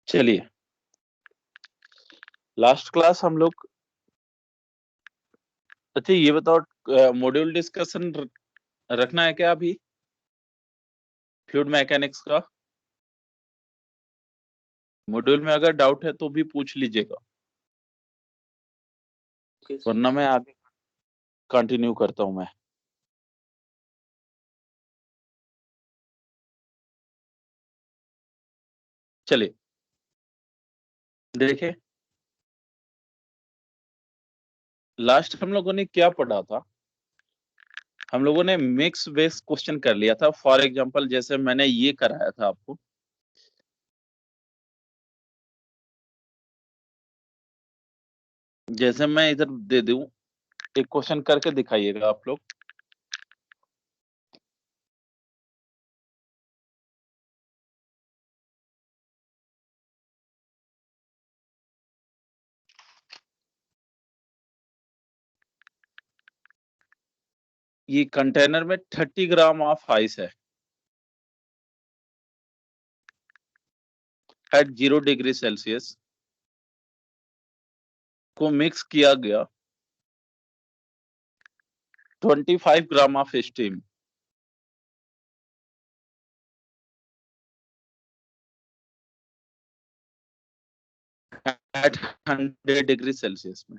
चलिए, last class हम लोग, अच्छा ये बताओ, मॉड्यूल डिस्कशन रखना है क्या अभी फ्लूइड मैकेनिक्स का? मॉड्यूल में अगर डाउट है तो भी पूछ लीजिएगा, वरना मैं आगे कंटिन्यू करता हूं मैं। चलिए देखें, लास्ट हम लोगों ने क्या पढ़ा था। हम लोगों ने मिक्स बेस क्वेश्चन कर लिया था। फॉर एग्जांपल जैसे मैंने ये कराया था आपको, जैसे मैं इधर दे दूं, एक क्वेश्चन करके दिखाइएगा आप लोग। ये कंटेनर में 30 ग्राम ऑफ आइस है एट 0 डिग्री सेल्सियस को मिक्स किया गया 25 gram of steam eight 100 degree Celsius में।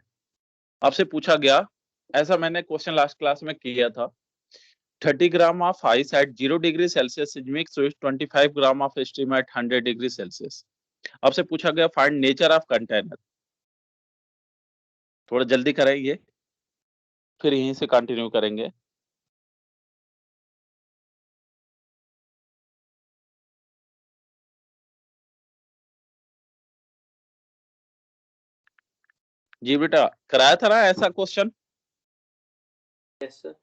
आपसे पूछा गया, ऐसा मैंने क्वेश्चन लास्ट क्लास में किया था, 30 gram of ice eight 0 degree Celsius is mix with 25 gram of steam eight 100 degree Celsius. आपसे पूछा गया फाइंड नेचर ऑफ कंटेनर। थोड़ा जल्दी करेंगे, फिर यहीं से कंटिन्यू करेंगे। जी बेटा, कराया था ना ऐसा क्वेश्चन? Yes sir.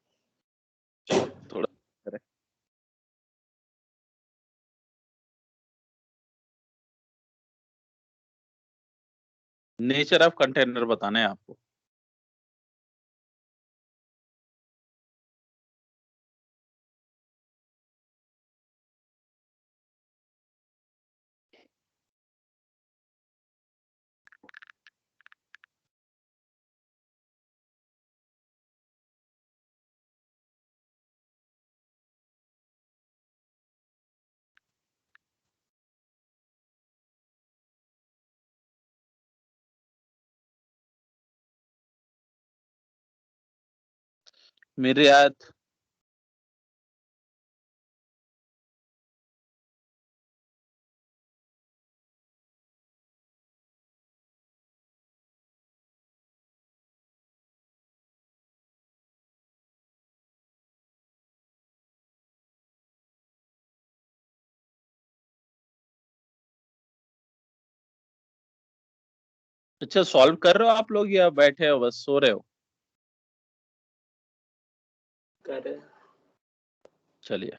थोड़ा करें। नेचर ऑफ कंटेनर बताना है आपको। मेरे याद, अच्छा सॉल्व कर रहे हो आप लोग या बैठे हो बस सो रहे हो? कर रहे हैं। चलिए,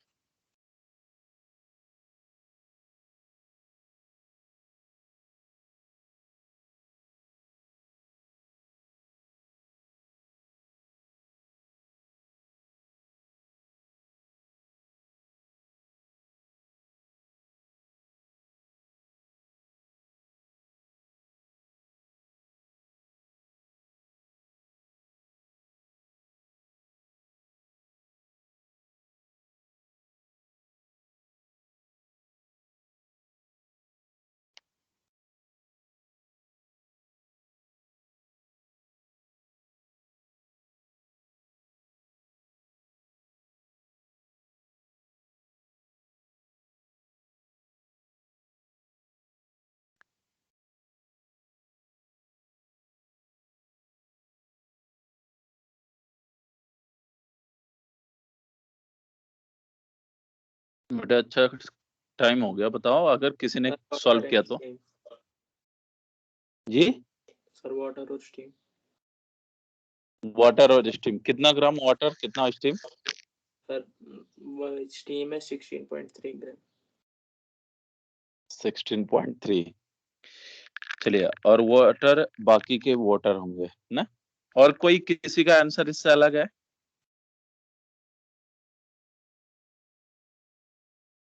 बेटा अच्छा टाइम हो गया, बताओ अगर किसी ने सॉल्व किया तो। जी, सर वाटर और स्टीम। वाटर और स्टीम, कितना ग्राम वाटर कितना स्टीम? सर स्टीम है 16.3 ग्राम। 16.3। चलिए, और वाटर बाकी के वाटर होंगे ना? और कोई किसी का आंसर इससे अलग है?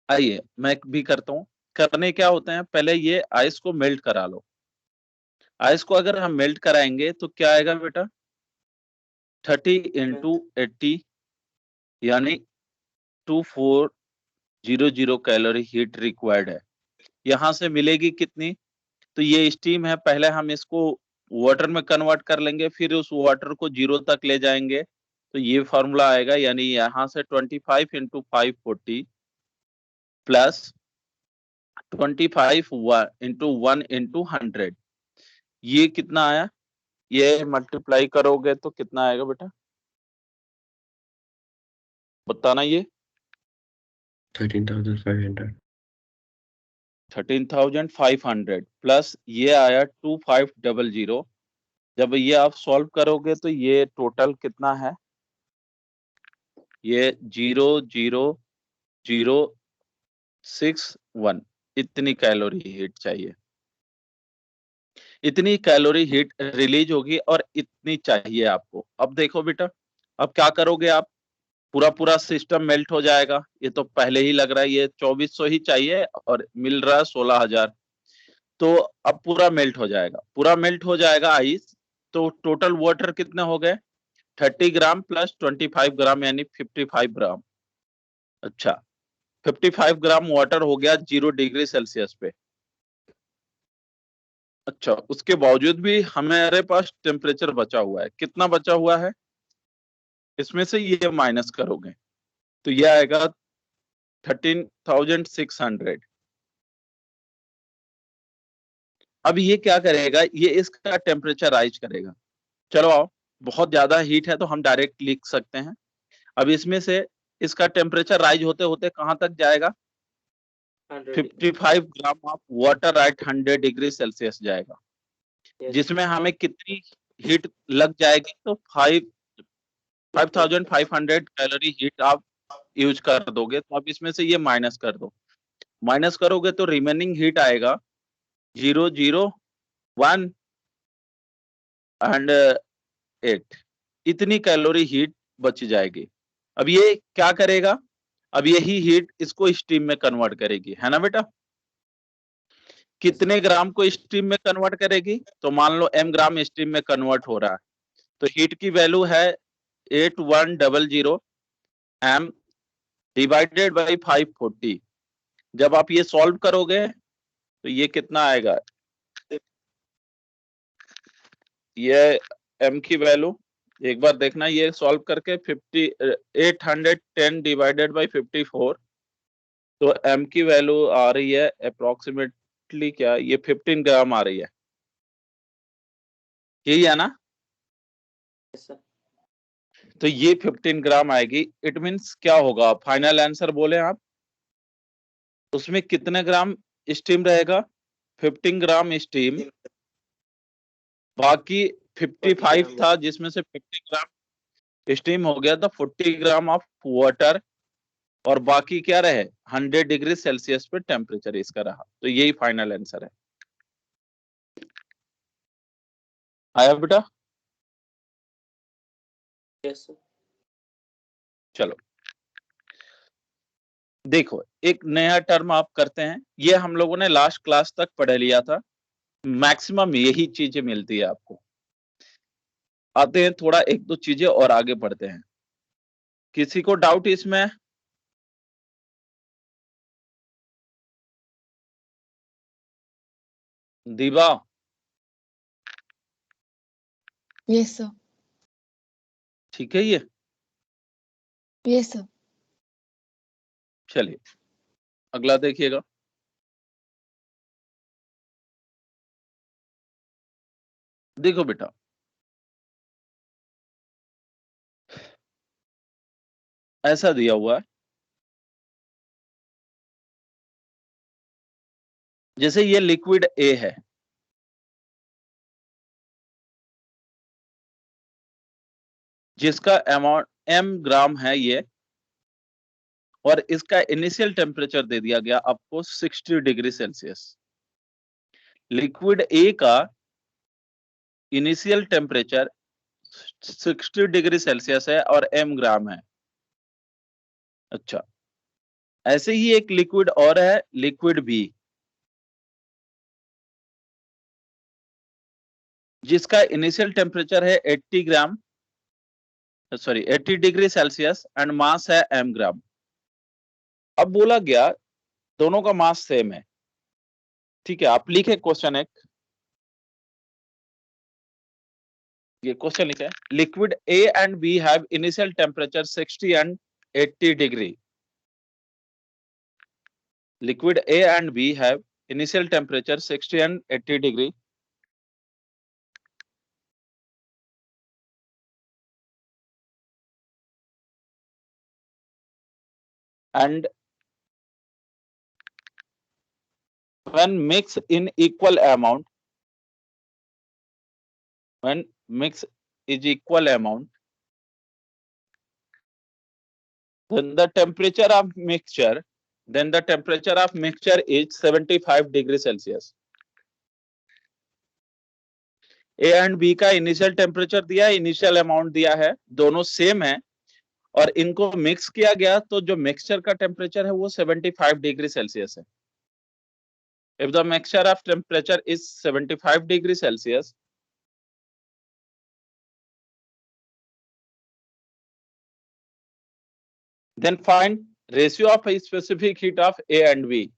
आइए मैं भी करता हूँ। करने क्या होते हैं, पहले ये आइस को मेल्ट करा लो। आइस को अगर हम मेल्ट कराएंगे तो क्या आएगा बेटा, 30 इंटू 80 यानी 2400 कैलोरी हीट रिक्वायर्ड है। यहां से मिलेगी कितनी, तो ये स्टीम है, पहले हम इसको वाटर में कन्वर्ट कर लेंगे, फिर उस वाटर को 0 तक ले जाएंगे, तो ये फॉर्मूला आएगा, यानी यहां से 25 इंटू 540 प्लस 25 इंटू 1 इंटू 100, ये कितना आया, ये मल्टीप्लाई करोगे तो कितना आएगा बेटा, बताना ये 13,500 13,500 प्लस ये आया 2500। जब ये आप सॉल्व करोगे तो ये टोटल कितना है, ये 00061, इतनी कैलोरी हीट चाहिए, इतनी कैलोरी हीट रिलीज होगी और इतनी चाहिए आपको। अब देखो बेटा, अब क्या करोगे आप, पूरा पूरा सिस्टम मेल्ट हो जाएगा, ये तो पहले ही लग रहा है, ये 2400 ही चाहिए और मिल रहा है 16,000, तो अब पूरा मेल्ट हो जाएगा, पूरा मेल्ट हो जाएगा आइस, तो टोटल वाटर कितने हो गए, 30 ग्राम प्लस 25 ग्राम यानी 55 ग्राम। अच्छा, 55 ग्राम वाटर हो गया 0 डिग्री सेल्सियस पे। अच्छा, उसके बावजूद भी हमारे पास टेम्परेचर बचा हुआ है, कितना बचा हुआ है, इसमें से ये माइनस करोगे तो ये आएगा 13,600। अब ये क्या करेगा, ये इसका टेम्परेचर राइज करेगा। चलो आओ, बहुत ज्यादा हीट है तो हम डायरेक्ट लिख सकते हैं। अब इसमें से इसका टेम्परेचर राइज होते होते कहां तक जाएगा, 55 gram of water eight 100 degree Celsius जाएगा, जिसमें हमें कितनी हीट लग जाएगी, तो 5500 कैलोरी हीट आप यूज कर दोगे, तो आप इसमें से ये माइनस कर दो, माइनस करोगे तो रिमेनिंग हीट आएगा 001 एंड 8, इतनी कैलोरी हीट बच जाएगी। अब ये क्या करेगा, अब यही हीट इसको स्टीम में कन्वर्ट करेगी, है ना बेटा, कितने ग्राम को स्टीम में कन्वर्ट करेगी, तो मान लो m ग्राम स्टीम में कन्वर्ट हो रहा है, तो हीट की वैल्यू है 8100 m डिवाइडेड बाई 540। जब आप ये सॉल्व करोगे तो ये कितना आएगा, ये m की वैल्यू एक बार देखना, ये सॉल्व करके 810 डिवाइडेड बाई 54, तो m की वैल्यू आ रही है अप्रोक्सीमेटली क्या, ये 15 ग्राम आ रही है, यही है ना, तो ये 15 ग्राम आएगी। इट मीन्स क्या होगा, फाइनल आंसर बोले आप, उसमें कितने ग्राम स्टीम रहेगा, 15 ग्राम स्टीम, बाकी 55 था जिसमें से 50 ग्राम स्टीम हो गया था, 40 ग्राम ऑफ वाटर, और बाकी क्या रहे 100 डिग्री सेल्सियस पे टेम्परेचर इसका रहा, तो यही फाइनल आंसर है। आया बेटा, यस सर। चलो देखो, एक नया टर्म आप करते हैं, ये हम लोगों ने लास्ट क्लास तक पढ़ लिया था, मैक्सिमम यही चीजें मिलती है आपको। आते हैं थोड़ा एक दो चीजें और आगे बढ़ते हैं, किसी को डाउट इसमें, दीवा, यस सर। ठीक है ये, यस सर। चलिए अगला देखिएगा, देखो बेटा, ऐसा दिया हुआ है, जैसे ये लिक्विड ए है, जिसका अमाउंट m ग्राम है ये, और इसका इनिशियल टेम्परेचर दे दिया गया आपको 60 डिग्री सेल्सियस। लिक्विड ए का इनिशियल टेम्परेचर 60 डिग्री सेल्सियस है और m ग्राम है। अच्छा, ऐसे ही एक लिक्विड और है, लिक्विड बी, जिसका इनिशियल टेम्परेचर है 80 डिग्री सेल्सियस एंड मास है m ग्राम। अब बोला गया दोनों का मास सेम है, ठीक है। आप लिखे क्वेश्चन एक, ये क्वेश्चन लिखे, liquid A and B have initial temperature 60 and 80 degree. Liquid A and B have initial temperature 60 and 80 degree. And when mixed in equal amount, then the temperature of mixture is 75 degree Celsius. A and B का initial temperature दिया है, initial amount दिया है, दोनों same है और इनको mix किया गया तो जो मिक्सचर का टेम्परेचर है वो 75 डिग्री सेल्सियस है। If the mixture of temperature is 75 degree Celsius, then find ratio of specific heat of A and B.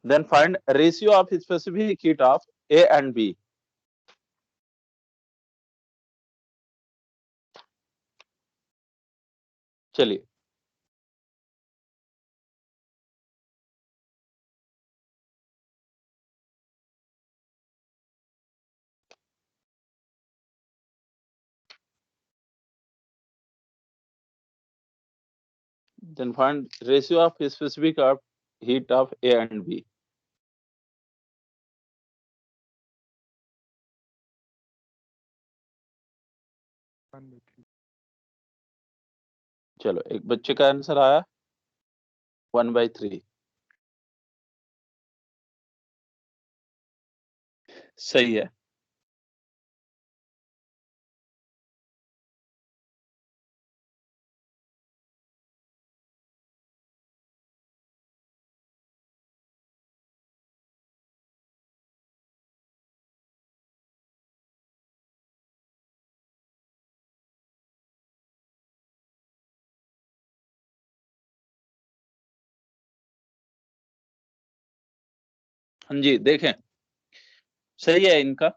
Then find ratio of specific heat of A and B. चलिए, then find ratio of specific of heat of A and B. चलो, एक बच्चे का answer आया 1/3। सही है। हाँ जी, देखें, सही है इनका।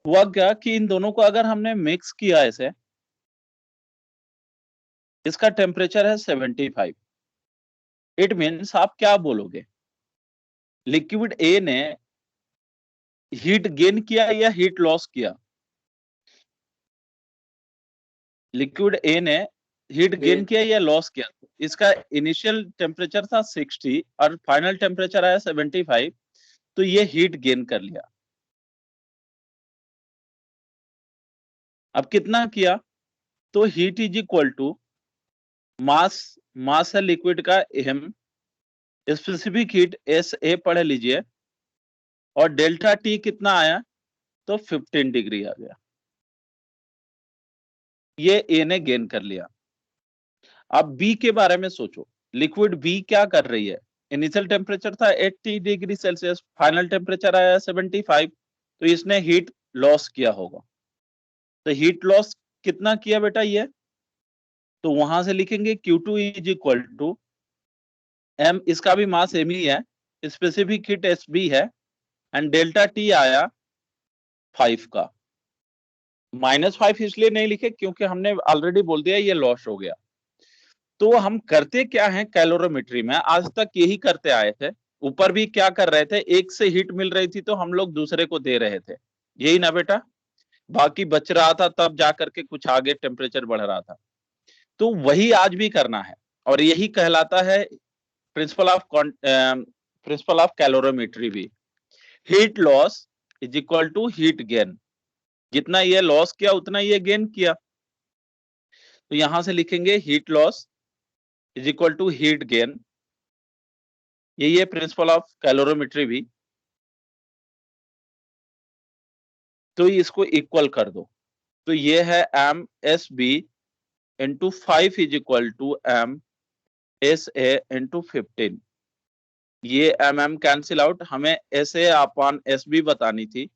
हुआ क्या कि इन दोनों को अगर हमने मिक्स किया ऐसे, इसका टेम्परेचर है 75। इट मीन्स आप क्या बोलोगे, लिक्विड ए ने हीट गेन किया या हीट लॉस किया? लिक्विड ए ने हीट गेन किया या लॉस किया? इसका इनिशियल टेम्परेचर था 60 और फाइनल टेम्परेचर आया 75, तो ये हीट गेन कर लिया। अब कितना किया? तो heat is equal to mass है लिक्विड का m, स्पेसिफिक हीट SA पढ़ लीजिए, और डेल्टा T कितना आया? तो 15 डिग्री आ गया। ये A ने गेन कर लिया। अब B के बारे में सोचो, लिक्विड B क्या कर रही है? इनिशियल टेम्परेचर था 80 डिग्री सेल्सियस, फाइनल टेम्परेचर आया 75, तो इसने हीट लॉस किया होगा। तो हीट लॉस कितना किया बेटा ये? तो वहां से लिखेंगे Q2 is equal to m, इसका भी मास m ही है, स्पेसिफिक हीट SB है, एंड डेल्टा T आया 5 का। -5 इसलिए नहीं लिखे क्योंकि हमने ऑलरेडी बोल दिया ये लॉस हो गया। तो हम करते क्या है कैलोरीमेट्री में, आज तक यही करते आए थे। ऊपर भी क्या कर रहे थे, एक से हीट मिल रही थी तो हम लोग दूसरे को दे रहे थे, यही ना बेटा? बाकी बच रहा था, तब जाकर के कुछ आगे टेम्परेचर बढ़ रहा था। तो वही आज भी करना है, और यही कहलाता है प्रिंसिपल ऑफ कैलोरीमेट्री भी। Heat loss is equal to heat gain, जितना ये लॉस किया उतना ये गेन किया। तो यहां से लिखेंगे heat loss is equal to heat gain, ये प्रिंसिपल ऑफ कैलोरीमेट्री भी। तो इसको इक्वल कर दो, तो ये है MSB into 5 is equal to MSA into 15। ये MM कैंसिल आउट, हमें SA अपॉन SB बतानी थी,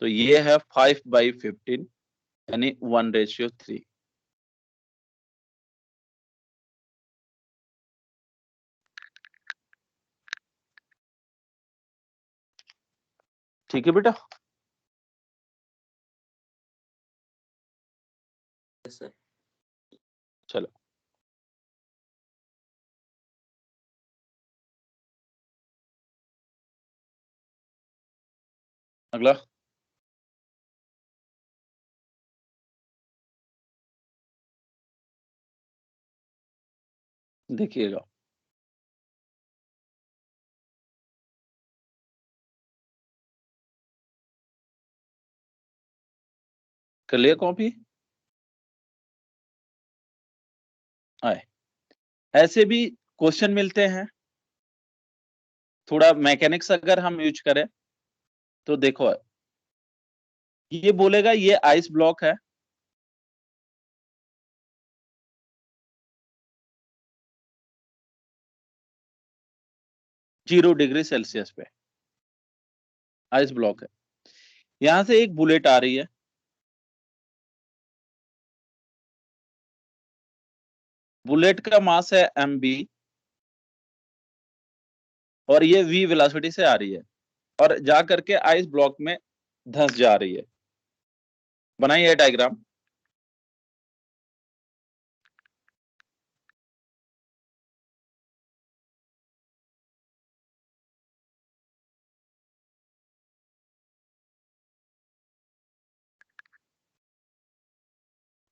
तो ये है 5/15 यानी 1:3। ठीक है बेटा। Yes, sir. चलो अगला। देखिएगा, कर लिया कॉपी? आए ऐसे भी क्वेश्चन मिलते हैं, थोड़ा मैकेनिक्स अगर हम यूज करें तो देखो, ये बोलेगा ये आइस ब्लॉक है, (0°C पे आइस ब्लॉक है। यहां से एक बुलेट आ रही है, बुलेट का मास है mb और ये v वेलोसिटी से आ रही है और जा करके आइस ब्लॉक में धंस जा रही है। बनाइए डायग्राम।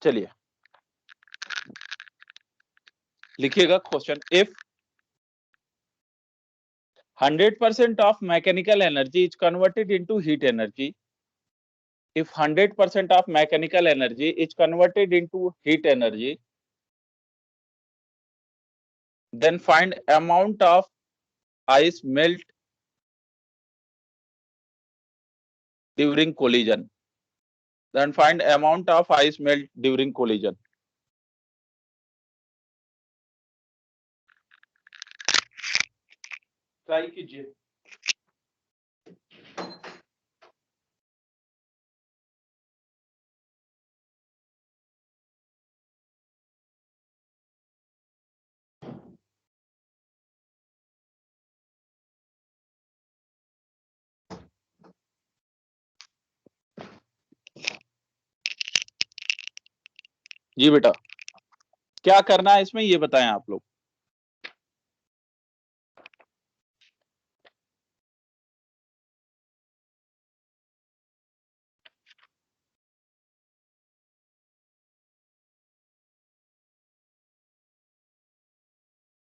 चलिए लिखिएगा question. If 100% of mechanical energy is converted into heat energy, if 100% of mechanical energy is converted into heat energy, then find amount of ice melt during collision. Then find amount of ice melt during collision. Try कीजिए। जी बेटा, क्या करना है इसमें ये बताएं आप लोग।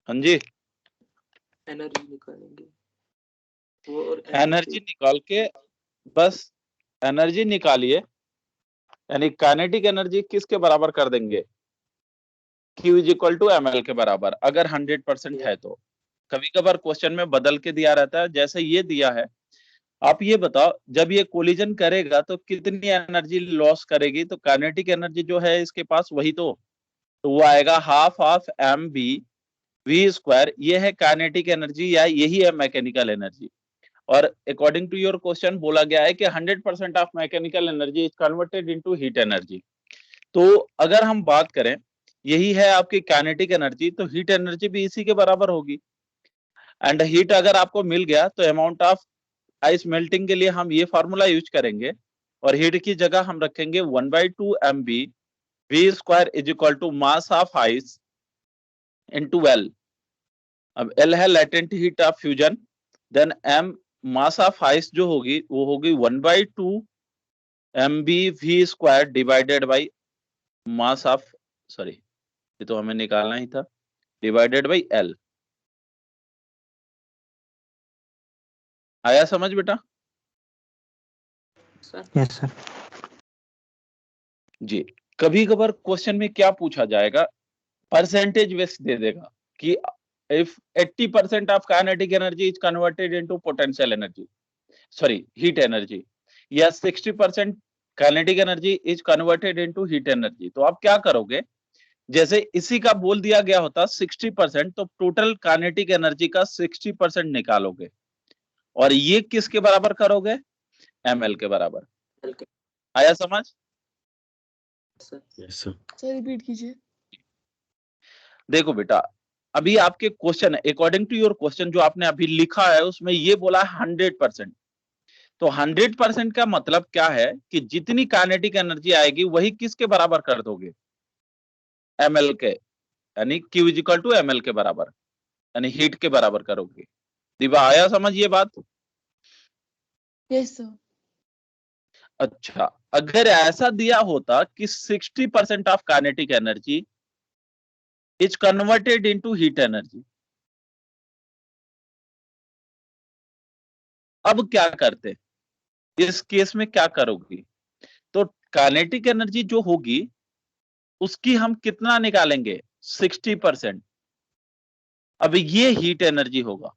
हाँ जी, एनर्जी निकालेंगे वो, और एनर्जी निकाल के बस एनर्जी निकालिए, यानी काइनेटिक एनर्जी किसके बराबर कर देंगे, Q = ml के बराबर, अगर 100% है तो। कभी कभार क्वेश्चन में बदल के दिया रहता है, जैसे ये दिया है। आप ये बताओ, जब ये कोलिजन करेगा तो कितनी एनर्जी लॉस करेगी, तो काइनेटिक एनर्जी जो है इसके पास वही तो वो आएगा हाफ ऑफ mv/v²। ये है काइनेटिक एनर्जी या यही है मैकेनिकल एनर्जी। और अकॉर्डिंग टू योर क्वेश्चन बोला गया है कि 100% of mechanical energy is converted into heat energy. तो अगर हम बात करें यही है आपकी काइनेटिक एनर्जी, तो हीट एनर्जी भी इसी के बराबर होगी। एंड हीट अगर आपको मिल गया तो अमाउंट ऑफ आइस मेल्टिंग के लिए हम ये फार्मूला यूज करेंगे और हीट की जगह हम रखेंगे 1/2 mb v² = mass of ice into L। अब L है latent heat of fusion, then m mass of ice जो होगी वो होगी 1/2 mb v² divided by mass of, sorry ये तो हमें निकालना ही था, डिवाइडेड बाई L। आया समझ बेटा? Yes sir. जी, कभी कभार क्वेश्चन में क्या पूछा जाएगा, परसेंटेज बेस दे देगा कि if 80% of kinetic energy is converted into potential energy, sorry heat energy, या 60% kinetic energy is converted into heat energy, तो आप क्या करोगे, जैसे इसी का बोल दिया गया होता 60%, तो टोटल काइनेटिक एनर्जी का 60% निकालोगे और ये किसके बराबर करोगे, ml के बराबर। हल्के आया समझ? Sir. Yes sir. Sir repeat कीजिए। देखो बेटा, अभी आपके question according to your question जो आपने अभी लिखा है उसमें ये बोला है 100%। तो 100% का मतलब क्या है कि जितनी काइनेटिक एनर्जी आएगी वही किसके बराबर कर दोगे? ml के, यानी Q इक्वल टू ml के बराबर, यानी हीट के बराबर करोगे। दिवा आया समझ ये बात? Yes sir. अच्छा, अगर ऐसा दिया होता कि 60% of kinetic energy is converted into heat energy, अब क्या करते? इस केस में क्या करोगी? तो काइनेटिक एनर्जी जो होगी उसकी हम कितना निकालेंगे? 60%। अब ये हीट एनर्जी होगा।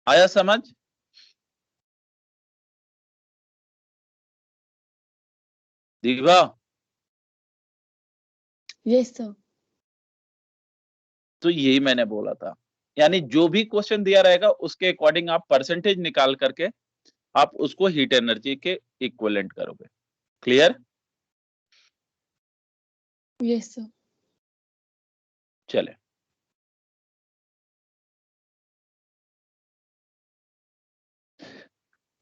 आया समझ? दीवा, यस सर। तो यही मैंने बोला था, यानी जो भी क्वेश्चन दिया रहेगा उसके अकॉर्डिंग आप परसेंटेज निकाल करके आप उसको हीट एनर्जी के इक्विवेलेंट करोगे। क्लियर? Yes sir. चले,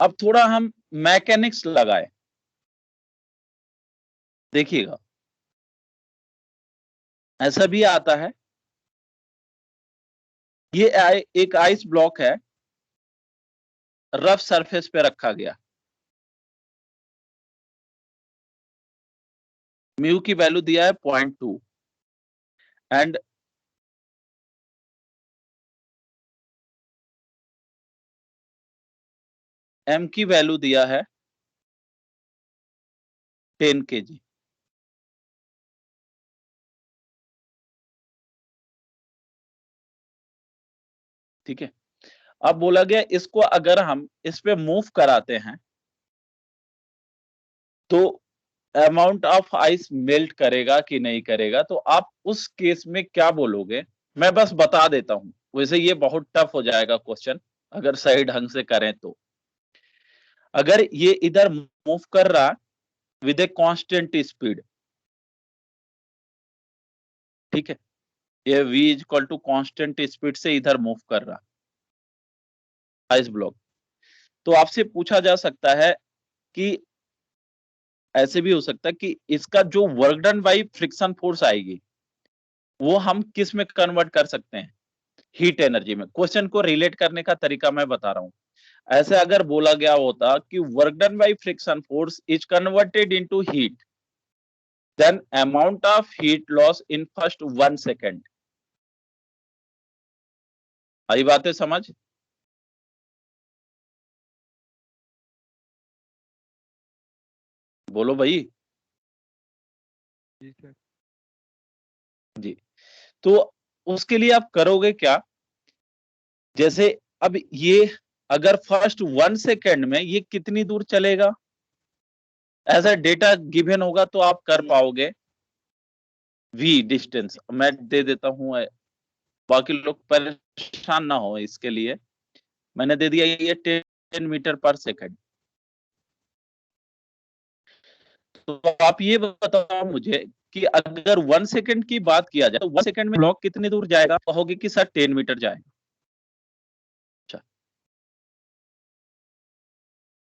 अब थोड़ा हम मैकेनिक्स लगाए। देखिएगा, ऐसा भी आता है, ये एक आइस ब्लॉक है, रफ सरफेस पे रखा गया, म्यू की वैल्यू दिया है 0.2 एंड m की वैल्यू दिया है 10 kg। ठीक है, अब बोला गया इसको अगर हम इस पे मूव कराते हैं तो अमाउंट ऑफ आइस मेल्ट करेगा कि नहीं करेगा? तो आप उस केस में क्या बोलोगे? मैं बस बता देता हूं, वैसे ये बहुत टफ हो जाएगा क्वेश्चन अगर सही ढंग से करें तो। अगर ये इधर मूव कर रहा विद ए कांस्टेंट स्पीड, ठीक है, ये v equal to constant speed से इधर मूव कर रहा आइस ब्लॉक, तो आपसे पूछा जा सकता है कि ऐसे भी हो सकता है कि इसका जो work done by friction force आएगी वो हम किस में कन्वर्ट कर सकते हैं? हीट एनर्जी में। क्वेश्चन को रिलेट करने का तरीका मैं बता रहा हूं। ऐसे अगर बोला गया होता कि work done by friction force is converted into heat, then amount of heat loss in first 1 second. आई बातें समझ? बोलो भाई जी। तो उसके लिए आप करोगे क्या? जैसे अब ये अगर फर्स्ट 1 सेकेंड में ये कितनी दूर चलेगा, ऐसा डेटा गिवन होगा तो आप कर पाओगे। v डिस्टेंस मैं दे देता हूं, बाकी लोग परेशान ना हो इसके लिए मैंने दे दिया, ये 10 मीटर पर सेकंड। तो आप ये बताओ मुझे कि अगर 1 सेकंड की बात किया जाए तो 1 सेकंड में ब्लॉक कितनी दूर जाएगा? कहोगे कि सर 10 मीटर जाएगा। अच्छा,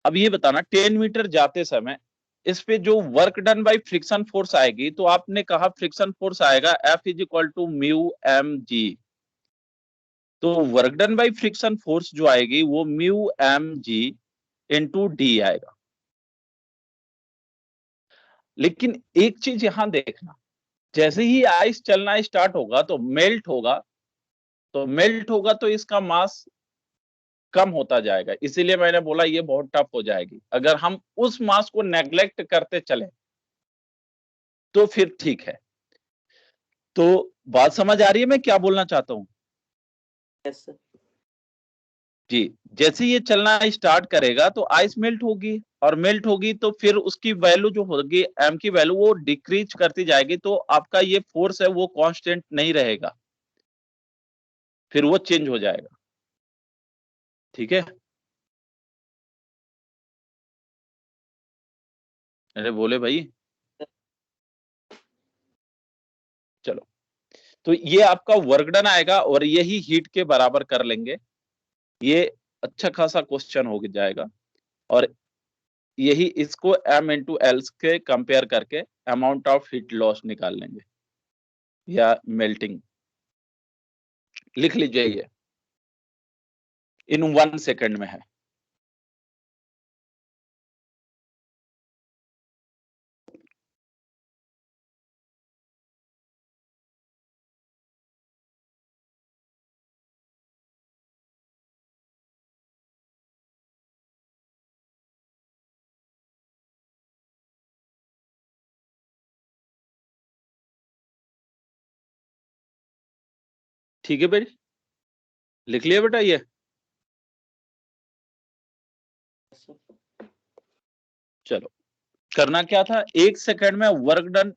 अब ये बताना 10 मीटर जाते समय इस पे जो work done by friction force आएगी, तो आपने कहा फ्रिक्शन फोर्स आएगा F is equal to mu M G. तो work done by friction force जो आएगी वो mu M G into D आएगा। लेकिन एक चीज यहां देखना, जैसे ही आइस चलना स्टार्ट होगा तो मेल्ट होगा तो इसका मास कम होता जाएगा। इसीलिए मैंने बोला ये बहुत टफ हो जाएगी। अगर हम उस मास को नेग्लेक्ट करते चले तो फिर ठीक है। तो बात समझ आ रही है मैं क्या बोलना चाहता हूं? Yes sir. जी, जैसे ये चलना स्टार्ट करेगा तो आइस मेल्ट होगी, और मेल्ट होगी तो फिर उसकी वैल्यू जो होगी एम की वैल्यू वो डिक्रीज करती जाएगी, तो आपका ये फोर्स है वो कांस्टेंट नहीं रहेगा, फिर वो चेंज हो जाएगा। ठीक है, अरे बोले भाई। चलो, तो ये आपका वर्क डन आएगा और यही हीट के बराबर कर लेंगे। ये अच्छा खासा क्वेश्चन हो जाएगा और यही इसको m इंटू एल के कंपेयर करके अमाउंट ऑफ हीट लॉस निकाल लेंगे या मेल्टिंग। लिख लीजिए, ये इन 1 सेकेंड में है। ठीक है बेटी, लिख लिया बेटा ये। Yes, sir. चलो, करना क्या था, 1 सेकेंड में वर्क डन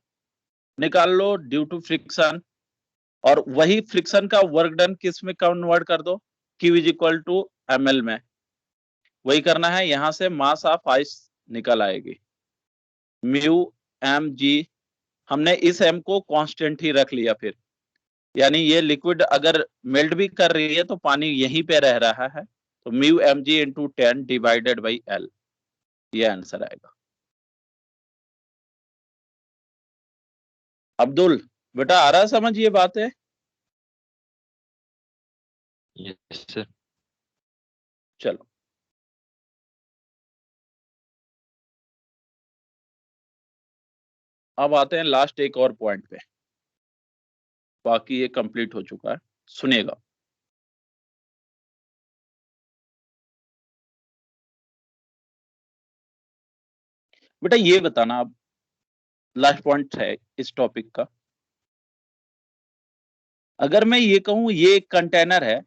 निकाल लो ड्यू टू फ्रिक्शन, और वही फ्रिक्शन का वर्क डन किस में कन्वर्ट कर दो, Q is equal to ml में। वही करना है, यहां से मास ऑफ आइस निकल आएगी म्यू एम जी। हमने इस m को कांस्टेंट ही रख लिया फिर, यानी ये लिक्विड अगर मेल्ट भी कर रही है तो पानी यहीं पे रह रहा है, तो mu M G into 10 divided by L, ये आंसर आएगा। अब्दुल बेटा आ रहा है समझ ये बात है? Yes sir. चलो, अब आते हैं लास्ट एक और पॉइंट पे, बाकी ये कंप्लीट हो चुका है, सुनिएगा। बेटा ये बताना, अब लास्ट पॉइंट है इस टॉपिक का। अगर मैं ये कहूं ये एक कंटेनर है,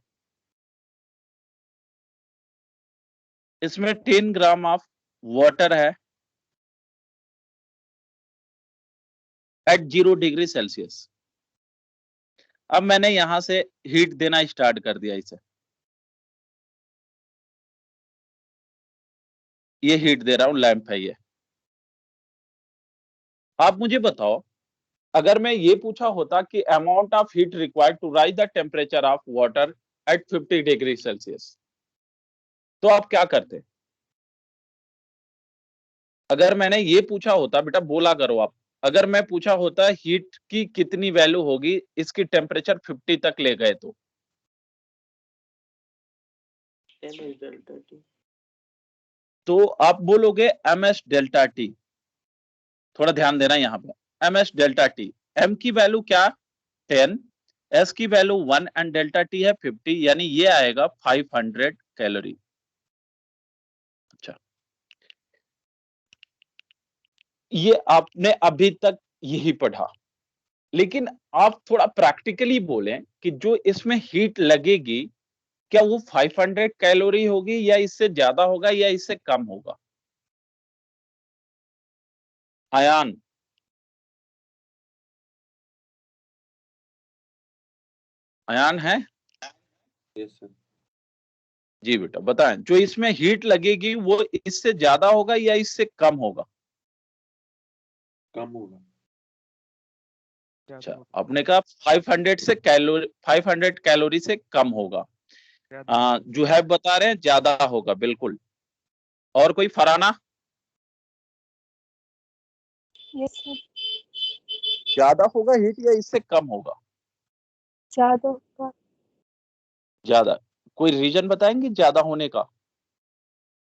इसमें 10 ग्राम ऑफ वाटर है एट 0 डिग्री सेल्सियस। अब मैंने यहां से हीट देना स्टार्ट कर दिया इसे, ये हीट दे रहा हूं, लैंप है ये। आप मुझे बताओ, अगर मैं ये पूछा होता कि amount of heat required to raise the temperature of water at 50 degree Celsius, तो आप क्या करते? अगर मैंने ये पूछा होता, बेटा बोला करो आप, अगर मैं पूछा होता हीट की कितनी वैल्यू होगी इसकी टेम्परेचर 50 तक ले गए तो? MS delta T. तो आप बोलोगे ms डेल्टा टी। थोड़ा ध्यान देना यहाँ पे, ms डेल्टा टी, m की वैल्यू क्या 10, s की वैल्यू 1 एंड डेल्टा टी है 50, यानी ये आएगा 500 कैलोरी। अच्छा, ये आपने अभी तक यही पढ़ा, लेकिन आप थोड़ा प्रैक्टिकली बोलें कि जो इसमें हीट लगेगी क्या वो 500 कैलोरी होगी या इससे ज्यादा होगा या इससे कम होगा? आयान, आयान है? Yes sir. जी बेटा बताएं, जो इसमें हीट लगेगी वो इससे ज्यादा होगा या इससे कम होगा? कम होगा। अच्छा, आपने कहा 500 कैलोरी से कम होगा। जुहैब बता रहे हैं ज्यादा होगा, बिल्कुल। और कोई? फराना? Yes sir. ज्यादा होगा हीट या इससे कम होगा? ज्यादा होगा। ज्यादा। कोई रीजन बताएंगे ज्यादा होने का?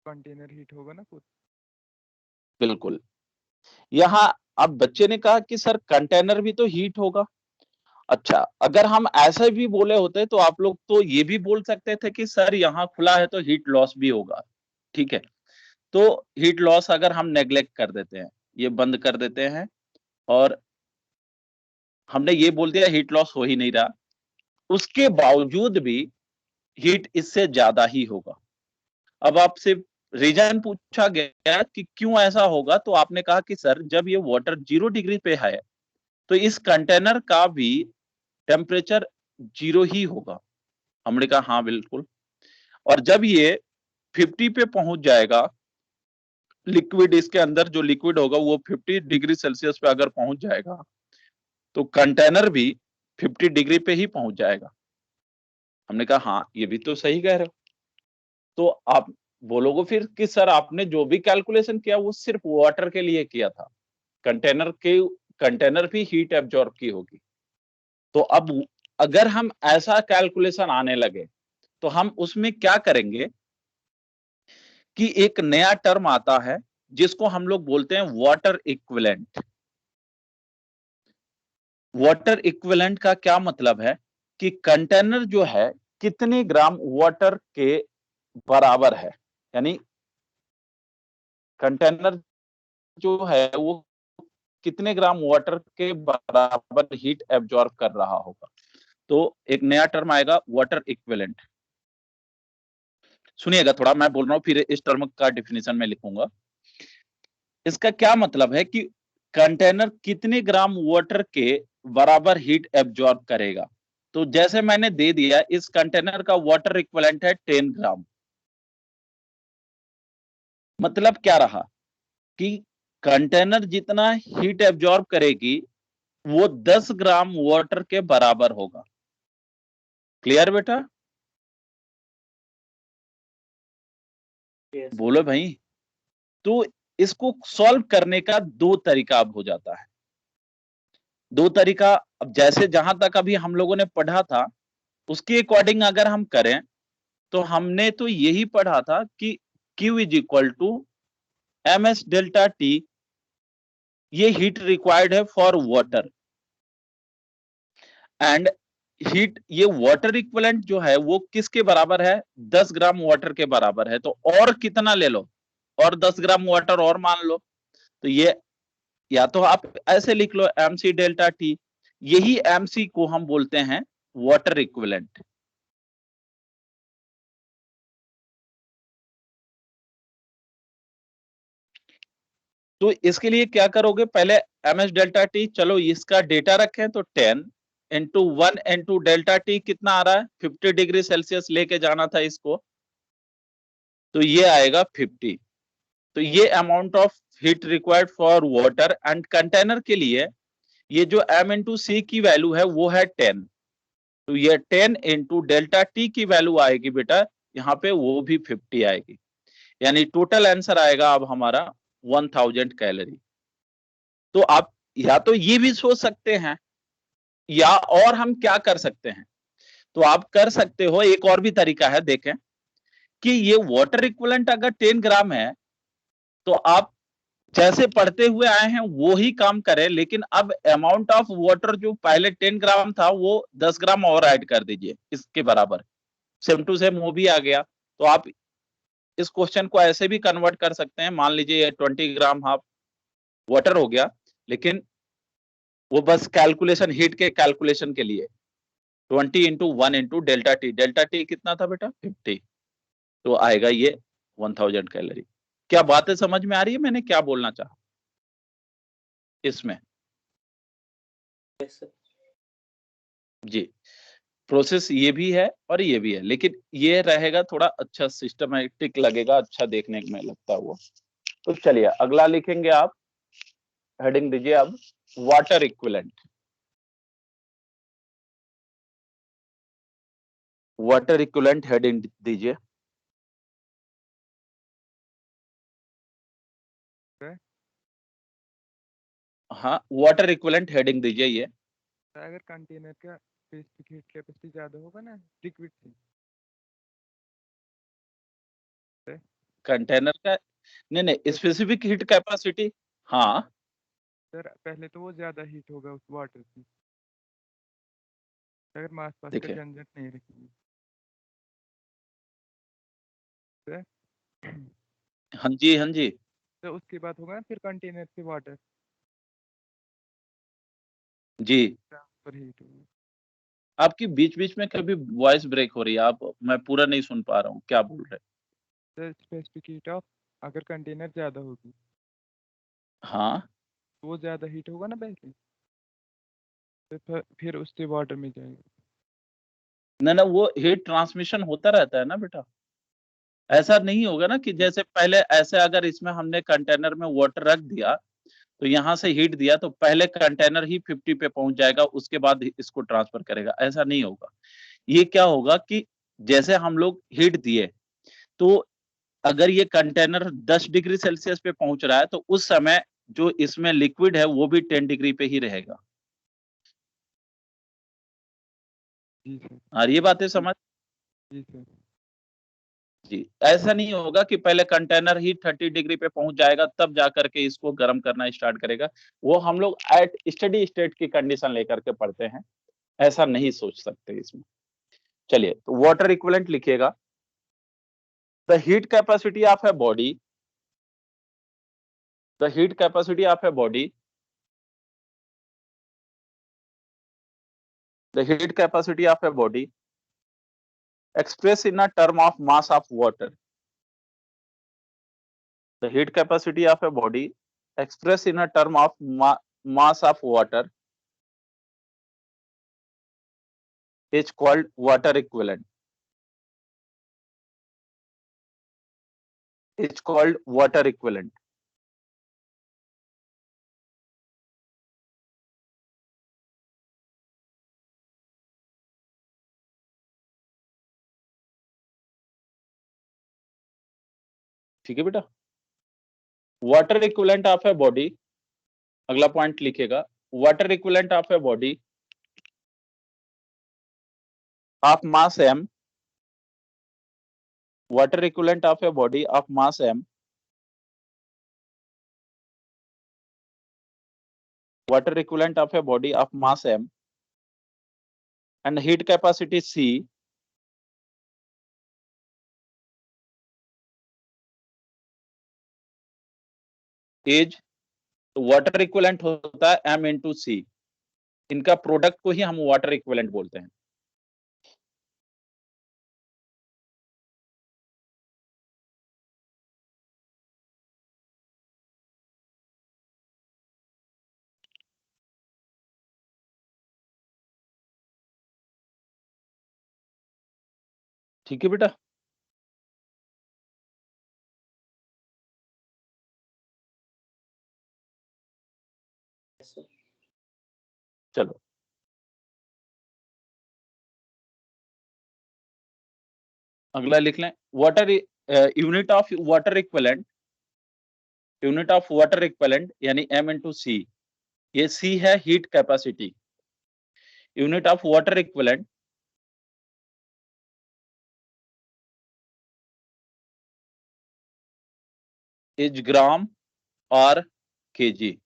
कंटेनर हीट होगा ना खुद। बिल्कुल। यहाँ अब बच्चे ने कहा कि सर कंटेनर भी तो हीट होगा। अच्छा, अगर हम ऐसे भी बोले होते तो आप लोग तो ये भी बोल सकते थे कि सर यहाँ खुला है तो हीट लॉस भी होगा। ठीक है, तो हीट लॉस अगर हम नेग्लेक्ट कर देते हैं, ये बंद कर देते हैं, और हमने ये बोल दिया हीट लॉस हो ही नहीं रहा, उसके बावजूद भी हीट इससे ज्यादा ही होगा। अब आपसे रीजन पूछा गया कि क्यों ऐसा होगा, तो आपने कहा कि सर जब ये वाटर 0 डिग्री पे है तो इस कंटेनर का भी टेम्परेचर 0 ही होगा। हमने कहा हाँ बिल्कुल, और जब ये 50 पे पहुंच जाएगा लिक्विड इसके अंदर जो लिक्विड होगा वो 50 डिग्री सेल्सियस पे अगर पहुंच जाएगा तो कंटेनर भी 50 डिग्री पे ही पहुंच जाएगा। हमने कहा हाँ ये भी तो सही कह रहे हो। तो आप बोलोगे फिर कि सर आपने जो भी कैलकुलेशन किया वो सिर्फ वाटर के लिए किया था, कंटेनर भी हीट एब्जॉर्ब की होगी। तो अब अगर हम ऐसा कैलकुलेशन आने लगे तो हम उसमें क्या करेंगे कि एक नया टर्म आता है जिसको हम लोग बोलते हैं वाटर इक्विवेलेंट। वाटर इक्विवेलेंट का क्या मतलब है कि कंटेनर जो है कितने ग्राम वाटर के बराबर है, यानी कंटेनर जो है वो कितने ग्राम वाटर के बराबर हीट एब्जॉर्ब कर रहा होगा। तो एक नया टर्म आएगा वाटर इक्विवेलेंट। सुनिएगा थोड़ा, मैं बोल रहा हूं फिर इस टर्म का डिफिनेशन में लिखूंगा। इसका क्या मतलब है कि कंटेनर कितने ग्राम वाटर के बराबर हीट एब्जॉर्ब करेगा। तो जैसे मैंने दे दिया इस कंटेनर का वाटर इक्विवेलेंट है 10 ग्राम। मतलब क्या रहा कि कंटेनर जितना हीट एब्जॉर्ब करेगी वो 10 ग्राम वाटर के बराबर होगा। क्लियर बेटा? Yes, sir. बोलो भाई। तो इसको सॉल्व करने का दो तरीका अब हो जाता है। दो तरीका, अब जैसे जहां तक अभी हम लोगों ने पढ़ा था उसके अकॉर्डिंग अगर हम करें तो हमने तो यही पढ़ा था कि Q is equal to ms delta T, ये हीट रिक्वायर्ड है फॉर वाटर, एंड हीट ये वाटर इक्विवेलेंट जो है वो किसके बराबर है, 10 ग्राम वाटर के बराबर है। तो और कितना ले लो, और 10 ग्राम वाटर और मान लो। तो ये या तो आप ऐसे लिख लो mc डेल्टा T, यही mc को हम बोलते हैं वाटर इक्विवेलेंट। तो इसके लिए क्या करोगे, पहले ms डेल्टा T, चलो इसका डेटा रखें तो 10 इंटू 1 इंटू डेल्टा T कितना आ रहा है, 50 डिग्री सेल्सियस लेके जाना था इसको, तो ये आएगा 50। तो ये amount of heat required for water, and container के लिए ये जो m इंटू सी की वैल्यू है वो है 10। तो ये 10 इंटू डेल्टा T की वैल्यू आएगी बेटा यहाँ पे, वो भी 50 आएगी। यानी टोटल आंसर आएगा अब हमारा 1000 कैलोरी। तो आप या तो ये भी सोच सकते हैं या और हम क्या कर सकते हैं, तो आप कर सकते हो एक और भी तरीका है, देखें कि ये वाटर इक्विवेलेंट अगर 10 ग्राम है तो आप जैसे पढ़ते हुए आए हैं वो ही काम करें, लेकिन अब अमाउंट ऑफ वाटर जो पहले 10 ग्राम था वो 10 ग्राम और ऐड कर दीजिए इसके बराबर, सेम टू सेम वो भी आ गया। तो आप इस क्वेश्चन को ऐसे भी कन्वर्ट कर सकते हैं, मान लीजिए ये 20 ग्राम हाफ वाटर हो गया, लेकिन वो बस कैलकुलेशन, हीट के कैलकुलेशन के लिए 20 इंटू 1 इंटू डेल्टा टी कितना था बेटा, 50। तो आएगा ये 1000 कैलोरी। क्या बातें समझ में आ रही है मैंने क्या बोलना चाहा इसमें? Yes, sir. जी, प्रोसेस ये भी है और ये भी है, लेकिन ये रहेगा थोड़ा अच्छा सिस्टमैटिक लगेगा, अच्छा देखने में लगता हुआ। तो चलिए अगला लिखेंगे आप, हेडिंग दीजिए अब water equivalent. Water equivalent heading दीजिए। हाँ, वाटर इक्विवेलेंट हेडिंग दीजिए ये। अगर कंटेनर का स्पेसिफिक हीट कैपेसिटी ज्यादा होगा ना लिक्विड से, कंटेनर का नहीं स्पेसिफिक हीट कैपेसिटी, हाँ सर पहले तो वो ज्यादा हीट होगा उस वाटर से, अगर मास पास का देखिए झंझट नहीं रखेंगे सर। हाँ जी हाँ जी तो उसके बाद होगा ना फिर कंटेनर से वाटर जी। ट्रांसफर हीट होगी। आपकी बीच बीच में कभी वॉइस ब्रेक हो रही है, आप, मैं पूरा नहीं सुन पा रहा हूँ क्या बोल रहे सर स्पेसिफिक हीट ऑफ, अगर कंटेनर ज्यादा होगी हैं। हाँ तो वो ज्यादा हीट होगा ना पहले, तो फिर उससे वाटर में जाएगा। ना वो हीट ट्रांसमिशन होता रहता है ना बेटा। ऐसा नहीं होगा ना कि जैसे पहले ऐसे अगर इसमें हमने कंटेनर में वाटर रख दिया तो यहाँ से हीट दिया तो पहले कंटेनर ही 50 पे पहुंच जाएगा, उसके बाद इसको ट्रांसफर करेगा, ऐसा नहीं होगा। ये क्या होगा कि जैसे हम लोग हीट दिए तो अगर ये कंटेनर 10 डिग्री सेल्सियस पे पहुंच रहा है तो उस समय जो इसमें लिक्विड है वो भी 10 डिग्री पे ही रहेगा। जी सर। और ये बातें समझ। जी सर। जी, ऐसा नहीं होगा कि पहले कंटेनर ही 30 डिग्री पे पहुंच जाएगा तब जाकर के इसको गर्म करना स्टार्ट करेगा। वो हम लोग एट स्टडी स्टेट की कंडीशन लेकर के पढ़ते हैं, ऐसा नहीं सोच सकते इसमें। चलिए, तो वाटर इक्विवेलेंट लिखिएगा। The heat capacity of a body, the heat capacity of a body, the heat capacity of a body expressed in a term of mass of water. The heat capacity of a body expressed in a term of mass of water is called water equivalent. It's called water equivalent. ठीक है बेटा। Water equivalent of a body, अगला point लिखेगा, water equivalent of a body of mass m, water equivalent of a body of mass m, water equivalent of a body of mass m and heat capacity c is, water equivalent होता है m into सी, इनका product को ही हम water equivalent बोलते हैं। ठीक है बेटा। Yes, sir. चलो, अगला लिख लें, water unit of water equivalent, unit of water equivalent यानी m इंटू सी, ये सी है heat capacity. Unit of water equivalent is gram और केजी।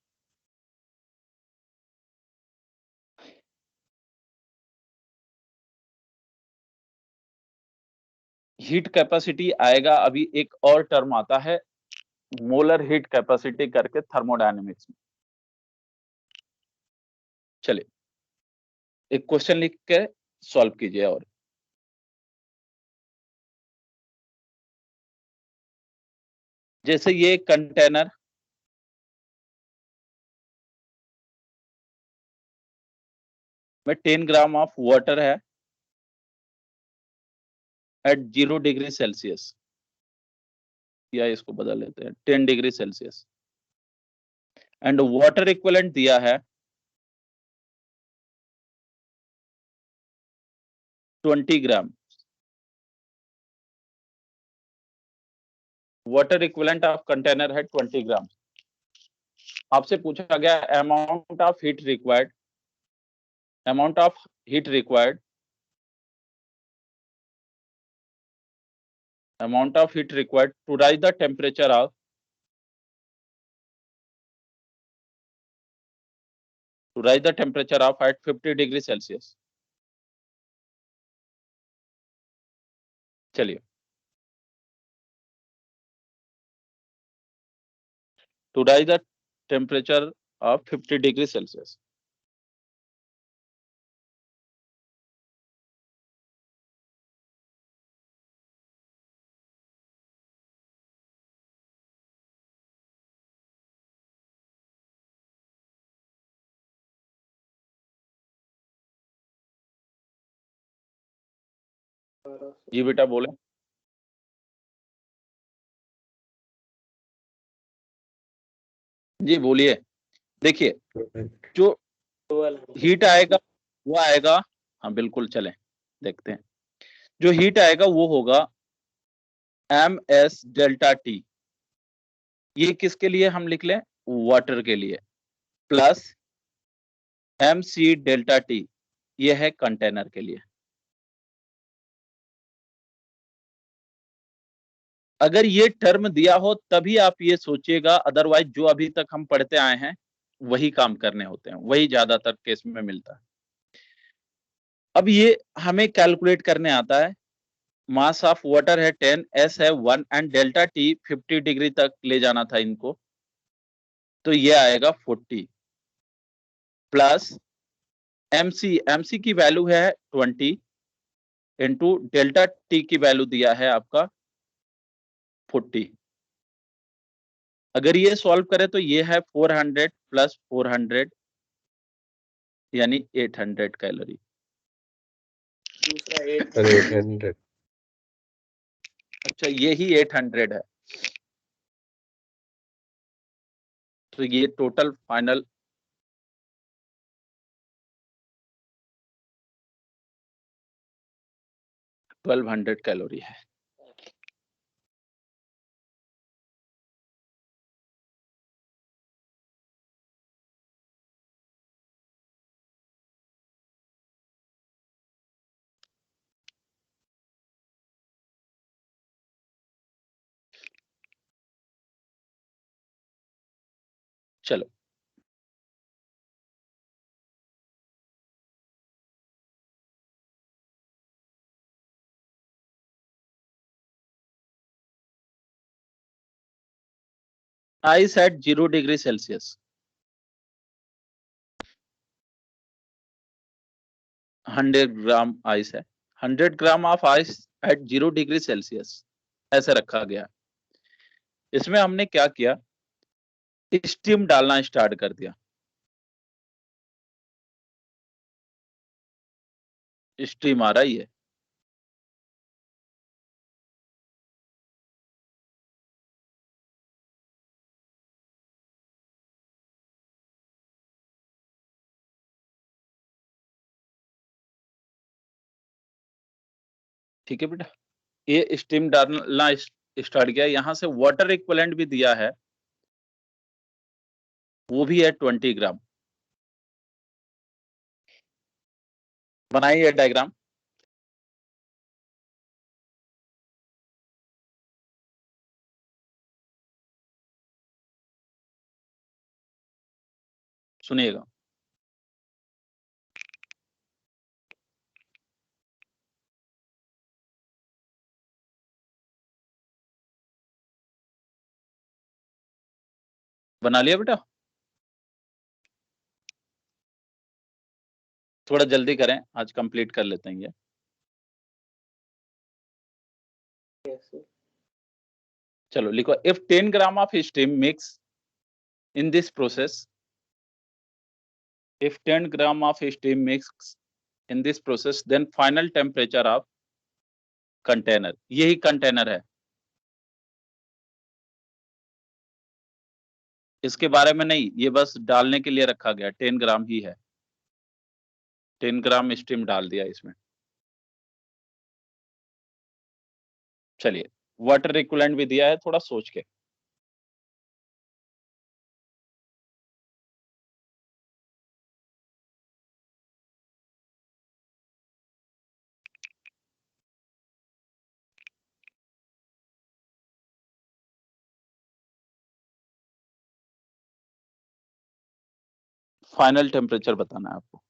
हीट कैपेसिटी आएगा, अभी एक और टर्म आता है मोलर हीट कैपेसिटी करके थर्मोडायनेमिक्स में। चलिए, एक क्वेश्चन लिख के सॉल्व कीजिए। और जैसे ये कंटेनर में 10 ग्राम ऑफ वाटर है एट 0 डिग्री सेल्सियस, या इसको बदल लेते हैं 10 degree Celsius, and water equivalent दिया है 20 ग्राम। वाटर इक्विवेलेंट ऑफ कंटेनर है 20 ग्राम। आपसे पूछा गया amount of heat required, amount of heat required, amount of heat required to rise the temperature of, to rise the temperature of at 50 degree Celsius. चलिए, to rise the temperature of 50 degree Celsius. जी बेटा बोले। जी बोलिए। देखिए जो 1200 heat आएगा वो आएगा, हाँ बिल्कुल चलें देखते हैं। जो हीट आएगा वो होगा एम एस डेल्टा टी, ये किसके लिए हम लिख लें, वाटर के लिए, plus M C delta T, ये है कंटेनर के लिए। अगर ये टर्म दिया हो तभी आप ये सोचिएगा, अदरवाइज जो अभी तक हम पढ़ते आए हैं वही काम करने होते हैं, वही ज्यादातर केस में मिलता है। अब ये हमें कैलकुलेट करने आता है। मास ऑफ वाटर है 10, एस है 1 एंड डेल्टा टी 50 डिग्री तक ले जाना था इनको, तो ये आएगा 40 प्लस एमसी की वैल्यू है 20 इंटू डेल्टा टी की वैल्यू दिया है आपका 40। अगर ये सॉल्व करें तो ये है 400 प्लस 400 यानी 800 कैलोरी। दूसरा 8 अरे 800। अच्छा यही 800 है, तो ये टोटल फाइनल ट्वेल्व 1200 कैलोरी है। चलो ice eight 0 degree Celsius, 100 gram ice है, 100 gram of ice eight 0 degree Celsius ऐसे रखा गया। इसमें हमने क्या किया, स्टीम डालना स्टार्ट कर दिया। स्टीम आ रही है, ठीक है बेटा। ये स्टीम डालना स्टार्ट किया, यहां से वाटर इक्विवेलेंट भी दिया है, वो भी है 20 ग्राम। बनाइए डायग्राम। सुनिएगा। बना लिया बेटा, थोड़ा जल्दी करें, आज कंप्लीट कर लेते हैं ये। चलो लिखो, if 10 gram of steam mix in this process, if 10 gram of steam mix in this process, then final temperature of container, यही कंटेनर है, इसके बारे में नहीं, ये बस डालने के लिए रखा गया, 10 ग्राम ही है, 10 ग्राम स्टीम डाल दिया इसमें। चलिए वाटर इक्विवेलेंट भी दिया है, थोड़ा सोच के। फाइनल टेम्परेचर बताना है आपको।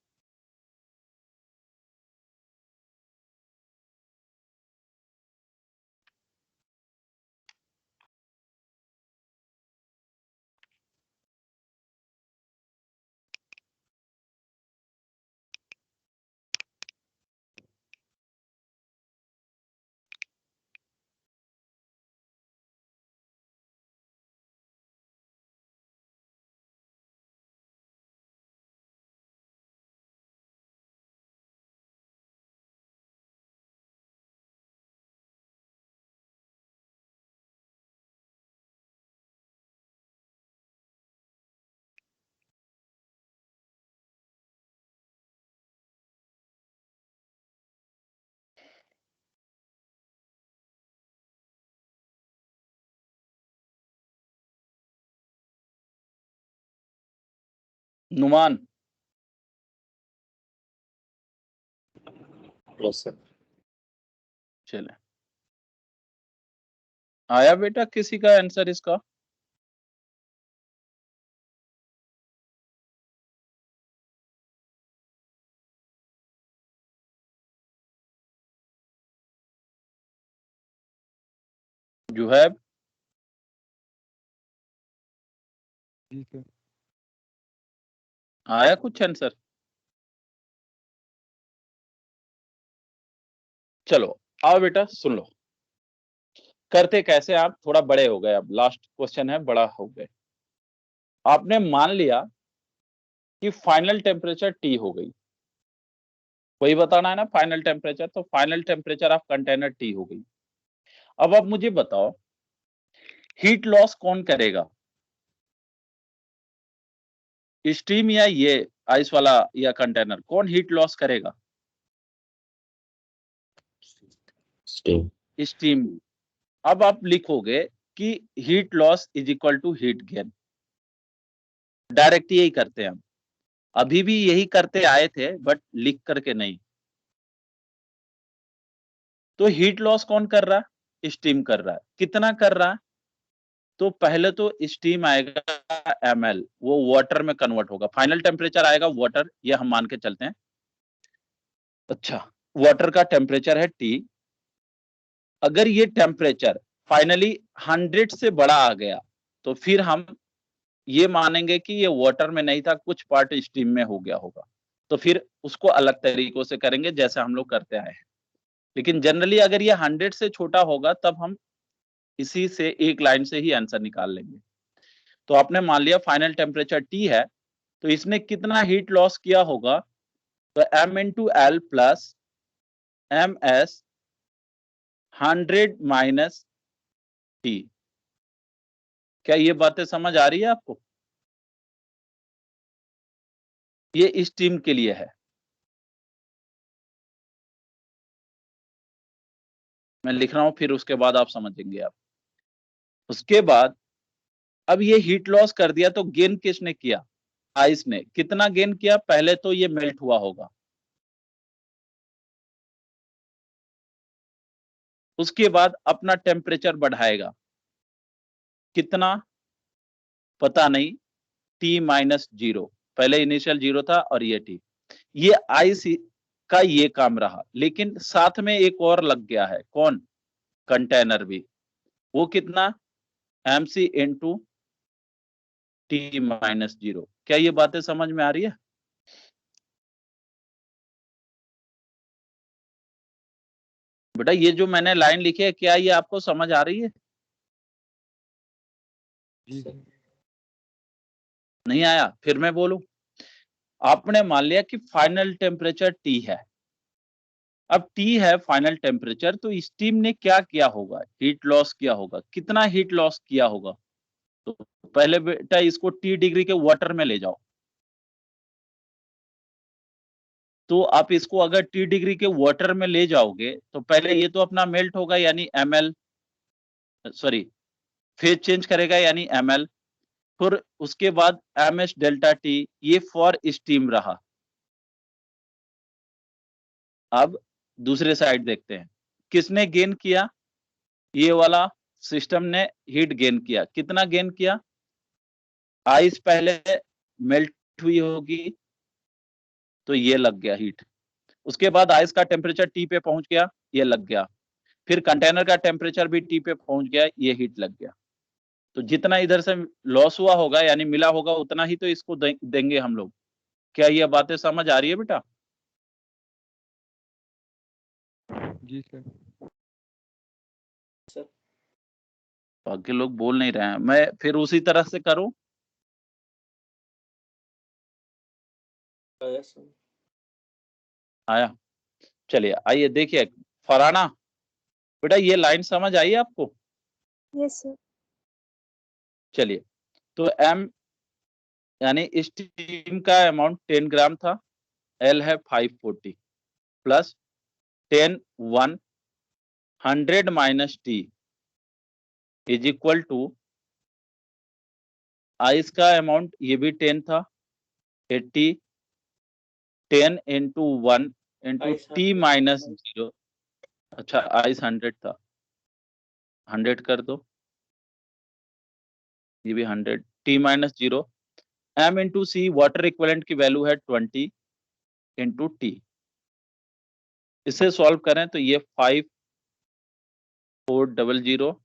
Numan, yes sir. चले, आया बेटा किसी का आंसर इसका? जुहैब, जी सर। आया कुछ आंसर? चलो आओ बेटा सुन लो, करते कैसे, आप थोड़ा बड़े हो गए, अब लास्ट क्वेश्चन है, बड़ा हो गए। आपने मान लिया कि फाइनल टेम्परेचर टी हो गई, वही बताना है ना फाइनल टेम्परेचर, तो final temperature of container T हो गई। अब आप मुझे बताओ हीट लॉस कौन करेगा, स्टीम या ये आइस वाला या कंटेनर, कौन हीट लॉस करेगा? स्टीम। स्टीम। अब आप लिखोगे कि heat loss is equal to heat gain, direct यही करते हैं हम, अभी भी यही करते आए थे बट लिख करके नहीं। तो हीट लॉस कौन कर रहा है? स्टीम कर रहा है। कितना कर रहा है? तो पहले तो स्टीम आएगा ml, वो वाटर में कन्वर्ट होगा, फाइनल टेम्परेचर आएगा वाटर, ये हम मान के चलते हैं। अच्छा, वाटर का टेम्परेचर है T, अगर ये टेम्परेचर फाइनली 100 से बड़ा आ गया तो फिर हम ये मानेंगे कि ये वाटर में नहीं था, कुछ पार्ट स्टीम में हो गया होगा, तो फिर उसको अलग तरीकों से करेंगे जैसे हम लोग करते आए हैं। लेकिन जनरली अगर ये 100 से छोटा होगा तब हम इसी से एक लाइन से ही आंसर निकाल लेंगे। तो आपने मान लिया फाइनल टेम्परेचर T है, तो इसने कितना हीट लॉस किया होगा? तो M into L plus M S 100 minus T। क्या ये बातें समझ आ रही है आपको? ये स्टीम के लिए है, मैं लिख रहा हूं फिर उसके बाद आप समझेंगे। आप उसके बाद अब ये हीट लॉस कर दिया तो गेन किसने किया? आइस ने। कितना गेन किया? पहले तो ये मेल्ट हुआ होगा, उसके बाद अपना टेम्परेचर बढ़ाएगा, कितना पता नहीं, T माइनस 0, पहले इनिशियल 0 था और ये T। ये आइस का ये काम रहा, लेकिन साथ में एक और लग गया है, कौन? कंटेनर भी। वो कितना? MC into T minus 0। क्या ये बातें समझ में आ रही है? बेटा ये जो मैंने लाइन लिखी है, क्या ये आपको समझ आ रही है? जी सर। नहीं आया? फिर मैं बोलूं। आपने मान लिया कि फाइनल टेम्परेचर T है, अब T है फाइनल टेम्परेचर, तो स्टीम ने क्या किया होगा? हीट लॉस किया होगा। कितना हीट लॉस किया होगा? तो पहले बेटा इसको T डिग्री के वाटर में ले जाओ, तो आप इसको अगर T डिग्री के वाटर में ले जाओगे तो पहले ये तो अपना मेल्ट होगा यानी ml, सॉरी फेज चेंज करेगा यानी ml, फिर उसके बाद ms डेल्टा T, ये फॉर स्टीम रहा। अब दूसरे साइड देखते हैं, किसने गेन किया? ये वाला सिस्टम ने हीट गेन किया। कितना गेन किया? आइस पहले मेल्ट हुई होगी तो ये लग गया हीट, उसके बाद आइस का टेम्परेचर T पे पहुंच गया, ये लग गया, फिर कंटेनर का टेम्परेचर भी T पे पहुंच गया, ये हीट लग गया। तो जितना इधर से लॉस हुआ होगा यानी मिला होगा उतना ही तो इसको देंगे हम लोग। क्या ये बातें समझ आ रही है बेटा? जी सर। सर। बाकी लोग बोल नहीं रहे हैं, मैं फिर उसी तरह से करूं? Yes sir. आया? चलिए आइए देखिए, फराना बेटा ये लाइन समझ आई आपको? Yes sir. चलिए, तो M यानी स्टीम का अमाउंट 10 ग्राम था, L है 540 plus 10 1 100 minus T is equal to ice का अमाउंट ये भी 10 था, 80 10 into 1 into t minus 0। अच्छा आइस 100 था, 100 कर दो, ये भी 100 t माइनस 0। m इंटू सी वाटर इक्विवेलेंट की वैल्यू है 20 इंटू टी। इसे सॉल्व करें तो ये 5400,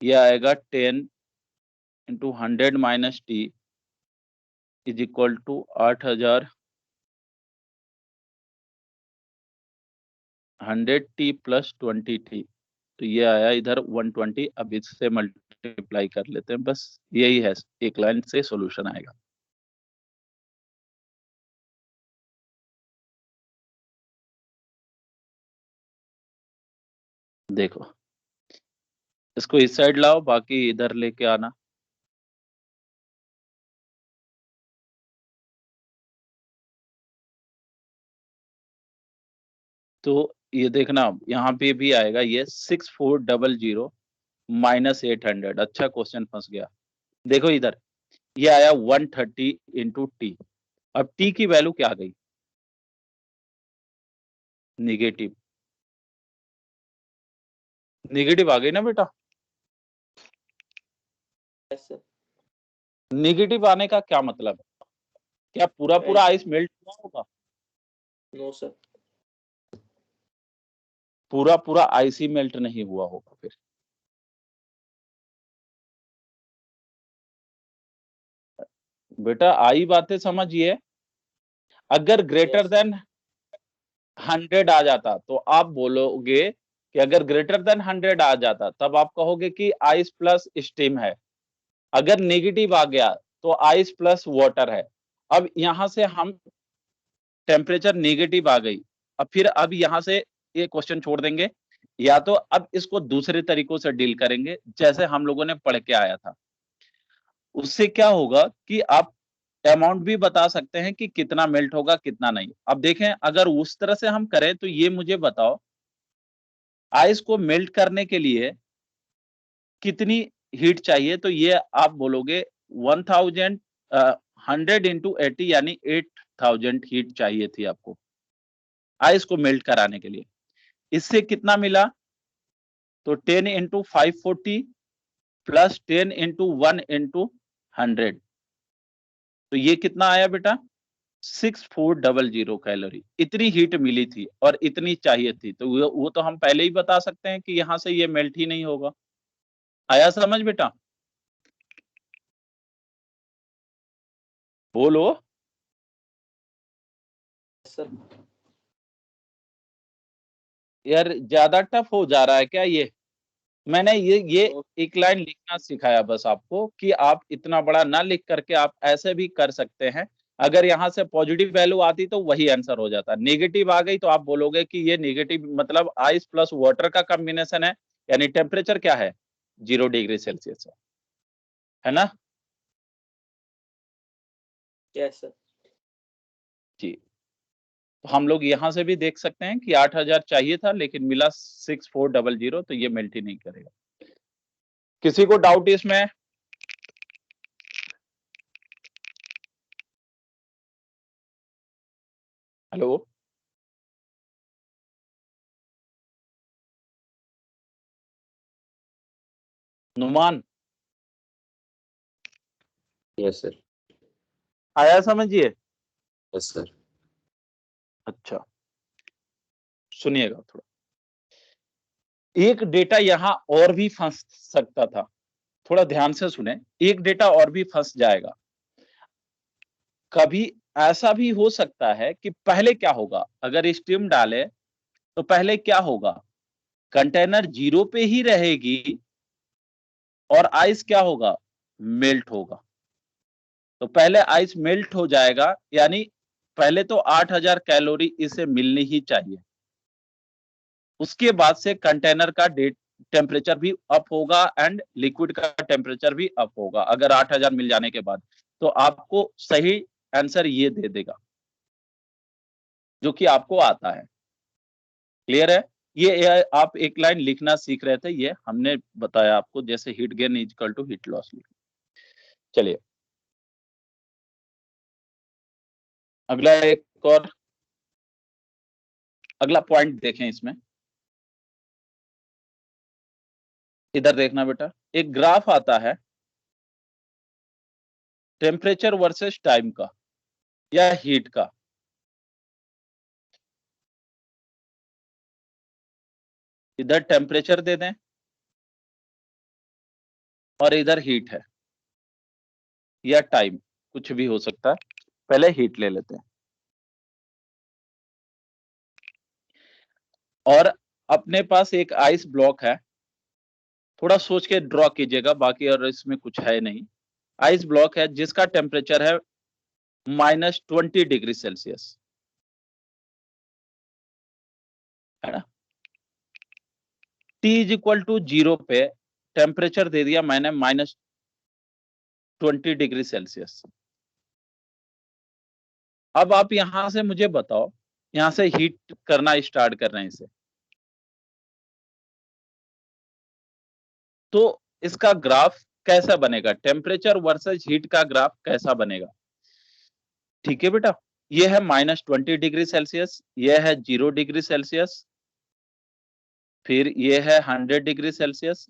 ये आएगा 10 into 100 minus T is equal to 8000 100t plus 20t। तो ये आया इधर 120। अब इससे मल्टीप्लाई कर लेते हैं, बस यही है, एक लाइन से सॉल्यूशन आएगा। देखो इसको इस साइड लाओ, बाकी इधर लेके आना। तो ये देखना यहाँ पे भी आएगा ये 6400 माइनस 800। अच्छा क्वेश्चन फंस गया। देखो इधर ये आया 130 इंटू टी। अब टी की वैल्यू क्या आ गई, निगेटिव। निगेटिव आ गई ना बेटा। निगेटिव आने का क्या मतलब है, क्या पूरा पूरा आइस मेल्ट हुआ होगा? No sir. पूरा पूरा आइस ही मेल्ट नहीं हुआ होगा। फिर बेटा आई बातें समझिए। अगर ग्रेटर देन 100 आ जाता तो आप बोलोगे कि अगर ग्रेटर देन 100 आ जाता तब आप कहोगे कि आइस प्लस स्टीम है। अगर नेगेटिव आ गया तो आइस प्लस वाटर है। अब यहां से हम टेम्परेचर नेगेटिव आ गई, अब फिर अब यहां से ये क्वेश्चन छोड़ देंगे, या तो अब इसको दूसरे तरीकों से डील करेंगे जैसे हम लोगों ने पढ़ के आया था। उससे क्या होगा कि आप अमाउंट भी बता सकते हैं कि कितना मेल्ट होगा कितना नहीं। अब देखें अगर उस तरह से हम करें तो ये मुझे बताओ आइस को मेल्ट करने के लिए कितनी हीट चाहिए। तो ये आप बोलोगे 1000 100 इंटू 80 यानी 8000 हीट चाहिए थी आपको आइस को मेल्ट कराने के लिए। इससे कितना मिला, तो 10 इंटू 540 प्लस 10 इंटू 1 इंटू 100। तो ये कितना आया बेटा, 6400 कैलोरी। इतनी हीट मिली थी और इतनी चाहिए थी, तो वो तो हम पहले ही बता सकते हैं कि यहां से ये मेल्ट ही नहीं होगा। आया समझ बेटा? बोलो सर यार, ज्यादा टफ हो जा रहा है क्या ये? मैंने ये एक लाइन लिखना सिखाया बस आपको कि आप इतना बड़ा ना लिख करके आप ऐसे भी कर सकते हैं। अगर यहां से पॉजिटिव वैल्यू आती तो वही आंसर हो जाता। नेगेटिव आ गई तो आप बोलोगे कि ये नेगेटिव मतलब आइस प्लस वाटर का कॉम्बिनेशन है, यानी टेम्परेचर क्या है, 0 डिग्री सेल्सियस है ना यस सर। जी। तो हम लोग यहां से भी देख सकते हैं कि 8000 चाहिए था लेकिन मिला 6400, तो ये मेल्ट ही नहीं करेगा। किसी को डाउट इसमें? Hello Numan, yes sir. आया समझिए? Yes sir. अच्छा सुनिएगा थोड़ा, एक डेटा यहां और भी फंस सकता था, थोड़ा ध्यान से सुने। एक डेटा और भी फंस जाएगा। कभी ऐसा भी हो सकता है कि पहले क्या होगा, अगर स्टीम डाले तो पहले क्या होगा, कंटेनर 0 पे ही रहेगी और आइस क्या होगा, मेल्ट होगा। तो पहले आइस मेल्ट हो जाएगा, यानी पहले तो 8000 कैलोरी इसे मिलनी ही चाहिए। उसके बाद से कंटेनर का टेम्परेचर भी अप होगा एंड लिक्विड का टेम्परेचर भी अप होगा। अगर 8000 मिल जाने के बाद तो आपको सही आंसर ये दे देगा जो कि आपको आता है। क्लियर है? ये आप एक लाइन लिखना सीख रहे थे, ये हमने बताया आपको, जैसे heat gain is equal to heat loss. चलिए अगला एक और अगला पॉइंट देखें इसमें, इधर देखना बेटा, एक ग्राफ आता है टेम्परेचर वर्सेस टाइम का या हीट का। इधर टेम्परेचर दे दें और इधर हीट है या टाइम, कुछ भी हो सकता है। पहले हीट ले लेते हैं और अपने पास एक आइस ब्लॉक है, थोड़ा सोच के ड्रॉ कीजिएगा, बाकी और इसमें कुछ है नहीं। आइस ब्लॉक है जिसका टेम्परेचर है -20 डिग्री सेल्सियस, है ना। T=0 पे टेम्परेचर दे दिया मैंने -20 डिग्री सेल्सियस। अब आप यहां से मुझे बताओ, यहां से हीट करना स्टार्ट कर रहे हैं इसे, तो इसका ग्राफ कैसा बनेगा, टेम्परेचर वर्सेस हीट का ग्राफ कैसा बनेगा। ठीक है बेटा, ये है -20 डिग्री सेल्सियस, ये है 0 डिग्री सेल्सियस, फिर ये है 100 डिग्री सेल्सियस।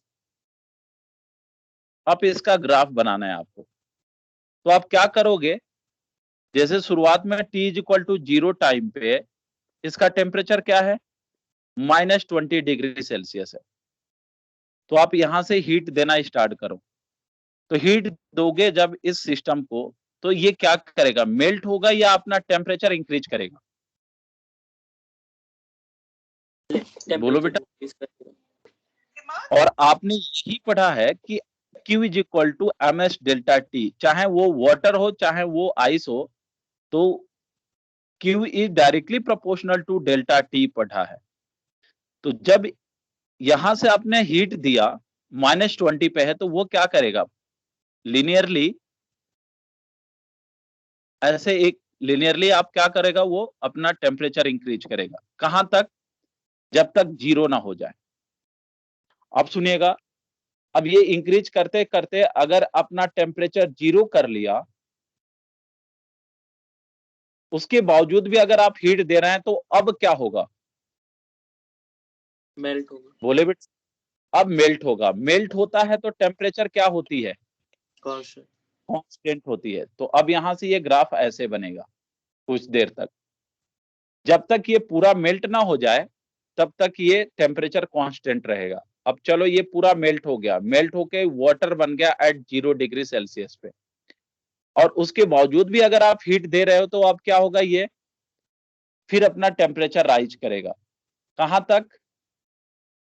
अब इसका ग्राफ बनाना है आपको, तो आप क्या करोगे, जैसे शुरुआत में T=0 टाइम पे इसका टेम्परेचर क्या है, -20 डिग्री सेल्सियस है, तो आप यहां से हीट देना स्टार्ट करो। तो हीट दोगे जब इस सिस्टम को, तो ये क्या करेगा, मेल्ट होगा या अपना टेम्परेचर इंक्रीज करेगा। बोलो बेटा। और आपने यही पढ़ा है कि Q=ms∆T, चाहे वो वाटर हो चाहे वो आइस हो, तो Q is directly proportional to delta T पढ़ा है। तो जब यहां से आपने हीट दिया -20 पे है, तो वो क्या करेगा, लिनियरली ऐसे एक लिनियरली आप क्या करेगा, वो अपना टेम्परेचर इंक्रीज करेगा। कहां तक, जब तक 0 ना हो जाए। अब सुनिएगा, अब ये इंक्रीज करते करते अगर अपना टेम्परेचर 0 कर लिया, उसके बावजूद भी अगर आप हीट दे रहे हैं, तो अब क्या होगा, मेल्ट होगा। बोले बेटा, अब मेल्ट होगा। मेल्ट होता है तो टेम्परेचर क्या होती है, कांस्टेंट। कांस्टेंट होती है। तो अब यहां से ये ग्राफ ऐसे बनेगा कुछ देर तक, जब तक ये पूरा मेल्ट ना हो जाए तब तक ये टेम्परेचर कांस्टेंट रहेगा। अब चलो ये पूरा मेल्ट हो गया, मेल्ट होके वाटर बन गया एट 0 डिग्री सेल्सियस पे, और उसके बावजूद भी अगर आप हीट दे रहे हो, तो अब क्या होगा, ये फिर अपना टेम्परेचर राइज करेगा। कहां तक,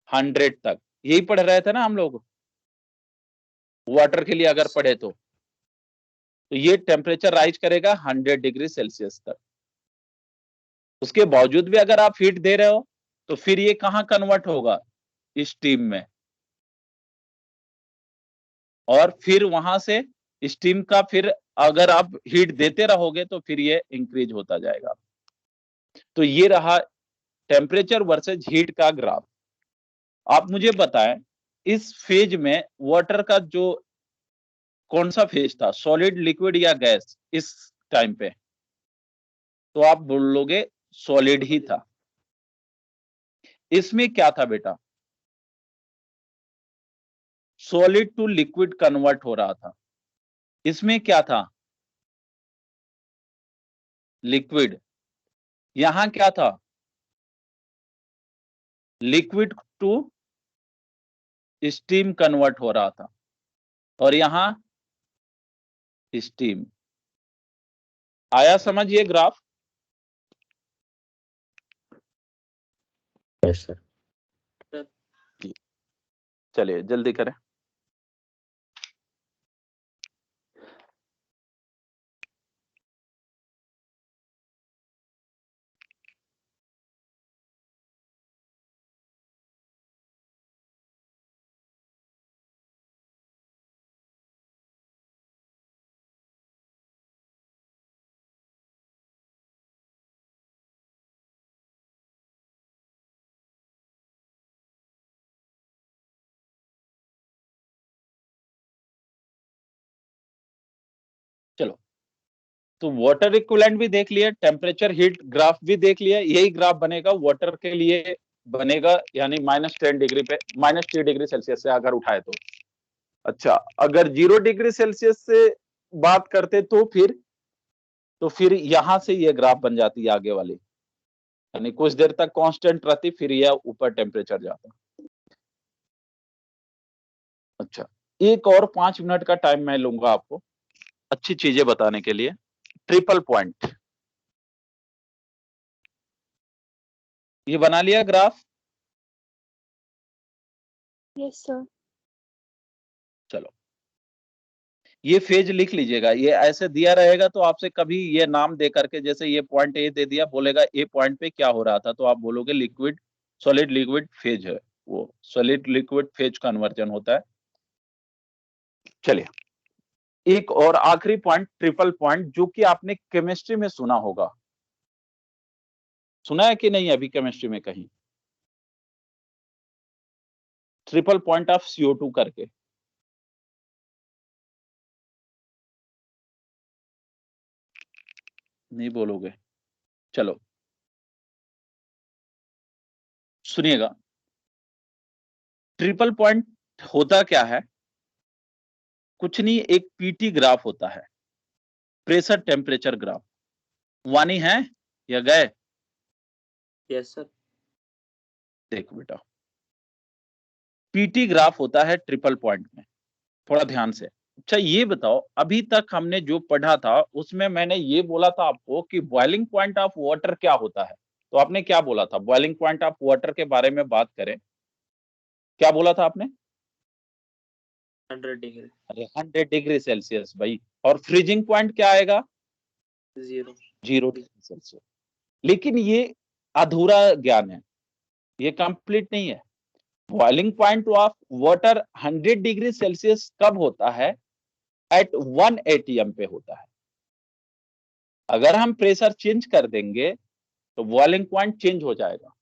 100 तक। यही पढ़ रहे थे ना हम लोग, वाटर के लिए अगर पढ़े तो ये टेम्परेचर राइज करेगा 100 डिग्री सेल्सियस तक। उसके बावजूद भी अगर आप हीट दे रहे हो, तो फिर ये कहां कन्वर्ट होगा, स्टीम में, और फिर वहां से स्टीम का फिर अगर आप हीट देते रहोगे तो फिर ये इंक्रीज होता जाएगा। तो ये रहा टेम्परेचर वर्सेस हीट का ग्राफ। आप मुझे बताएं, इस फेज में वाटर का जो कौन सा फेज था, सॉलिड, लिक्विड या गैस, इस टाइम पे, तो आप बोलोगे सॉलिड ही था। इसमें क्या था बेटा, सॉलिड टू लिक्विड कन्वर्ट हो रहा था। इसमें क्या था, लिक्विड। यहां क्या था, लिक्विड टू स्टीम कन्वर्ट हो रहा था, और यहां स्टीम। आया समझ ये ग्राफ। Yes sir. चलिए जल्दी करें। तो वाटर इक्विवेलेंट भी देख लिया, टेम्परेचर हीट ग्राफ भी देख लिया, यही ग्राफ बनेगा वाटर के लिए बनेगा, यानी -10 डिग्री पे -3 डिग्री सेल्सियस से अगर उठाए तो। अच्छा, अगर 0 डिग्री सेल्सियस से बात करते तो फिर यहां से ये ग्राफ बन जाती है आगे वाली, यानी कुछ देर तक कांस्टेंट रहती, फिर यह ऊपर टेम्परेचर जाता। अच्छा, एक और 5 मिनट का टाइम मैं लूंगा आपको अच्छी चीजें बताने के लिए। ट्रिपल पॉइंट, ये बना लिया ग्राफ? Yes sir. चलो, ये फेज लिख लीजिएगा, ये ऐसे दिया रहेगा तो आपसे कभी ये नाम दे करके, जैसे ये पॉइंट ए दे दिया, बोलेगा ए पॉइंट पे क्या हो रहा था, तो आप बोलोगे लिक्विड सॉलिड लिक्विड फेज है, वो सॉलिड लिक्विड फेज कन्वर्जन होता है। चलिए, एक और आखिरी पॉइंट, ट्रिपल पॉइंट, जो कि आपने केमिस्ट्री में सुना होगा। सुना है कि नहीं अभी केमिस्ट्री में कहीं? ट्रिपल पॉइंट ऑफ CO2 करके। नहीं बोलोगे? चलो सुनिएगा, ट्रिपल पॉइंट होता क्या है? कुछ नहीं, एक पीटी ग्राफ होता है, प्रेशर टेम्परेचर ग्राफ। वानी है या गए? Yes sir. देखो बेटा, पीटी ग्राफ होता है ट्रिपल पॉइंट में, थोड़ा ध्यान से। अच्छा ये बताओ, अभी तक हमने जो पढ़ा था उसमें मैंने ये बोला था आपको कि बॉइलिंग पॉइंट ऑफ वाटर क्या होता है, तो आपने क्या बोला था? बॉइलिंग पॉइंट ऑफ वाटर के बारे में बात करें, क्या बोला था आपने? 100 डिग्री। अरे 100 डिग्री सेल्सियस भाई। और फ्रीजिंग पॉइंट क्या आएगा? 0 0 डिग्री सेल्सियस। लेकिन ये अधूरा ज्ञान है, ये कंप्लीट नहीं है। Boiling point of water 100 degree Celsius कब होता है? एट 1 atm पे होता है। अगर हम प्रेशर चेंज कर देंगे तो बॉइलिंग पॉइंट चेंज हो जाएगा।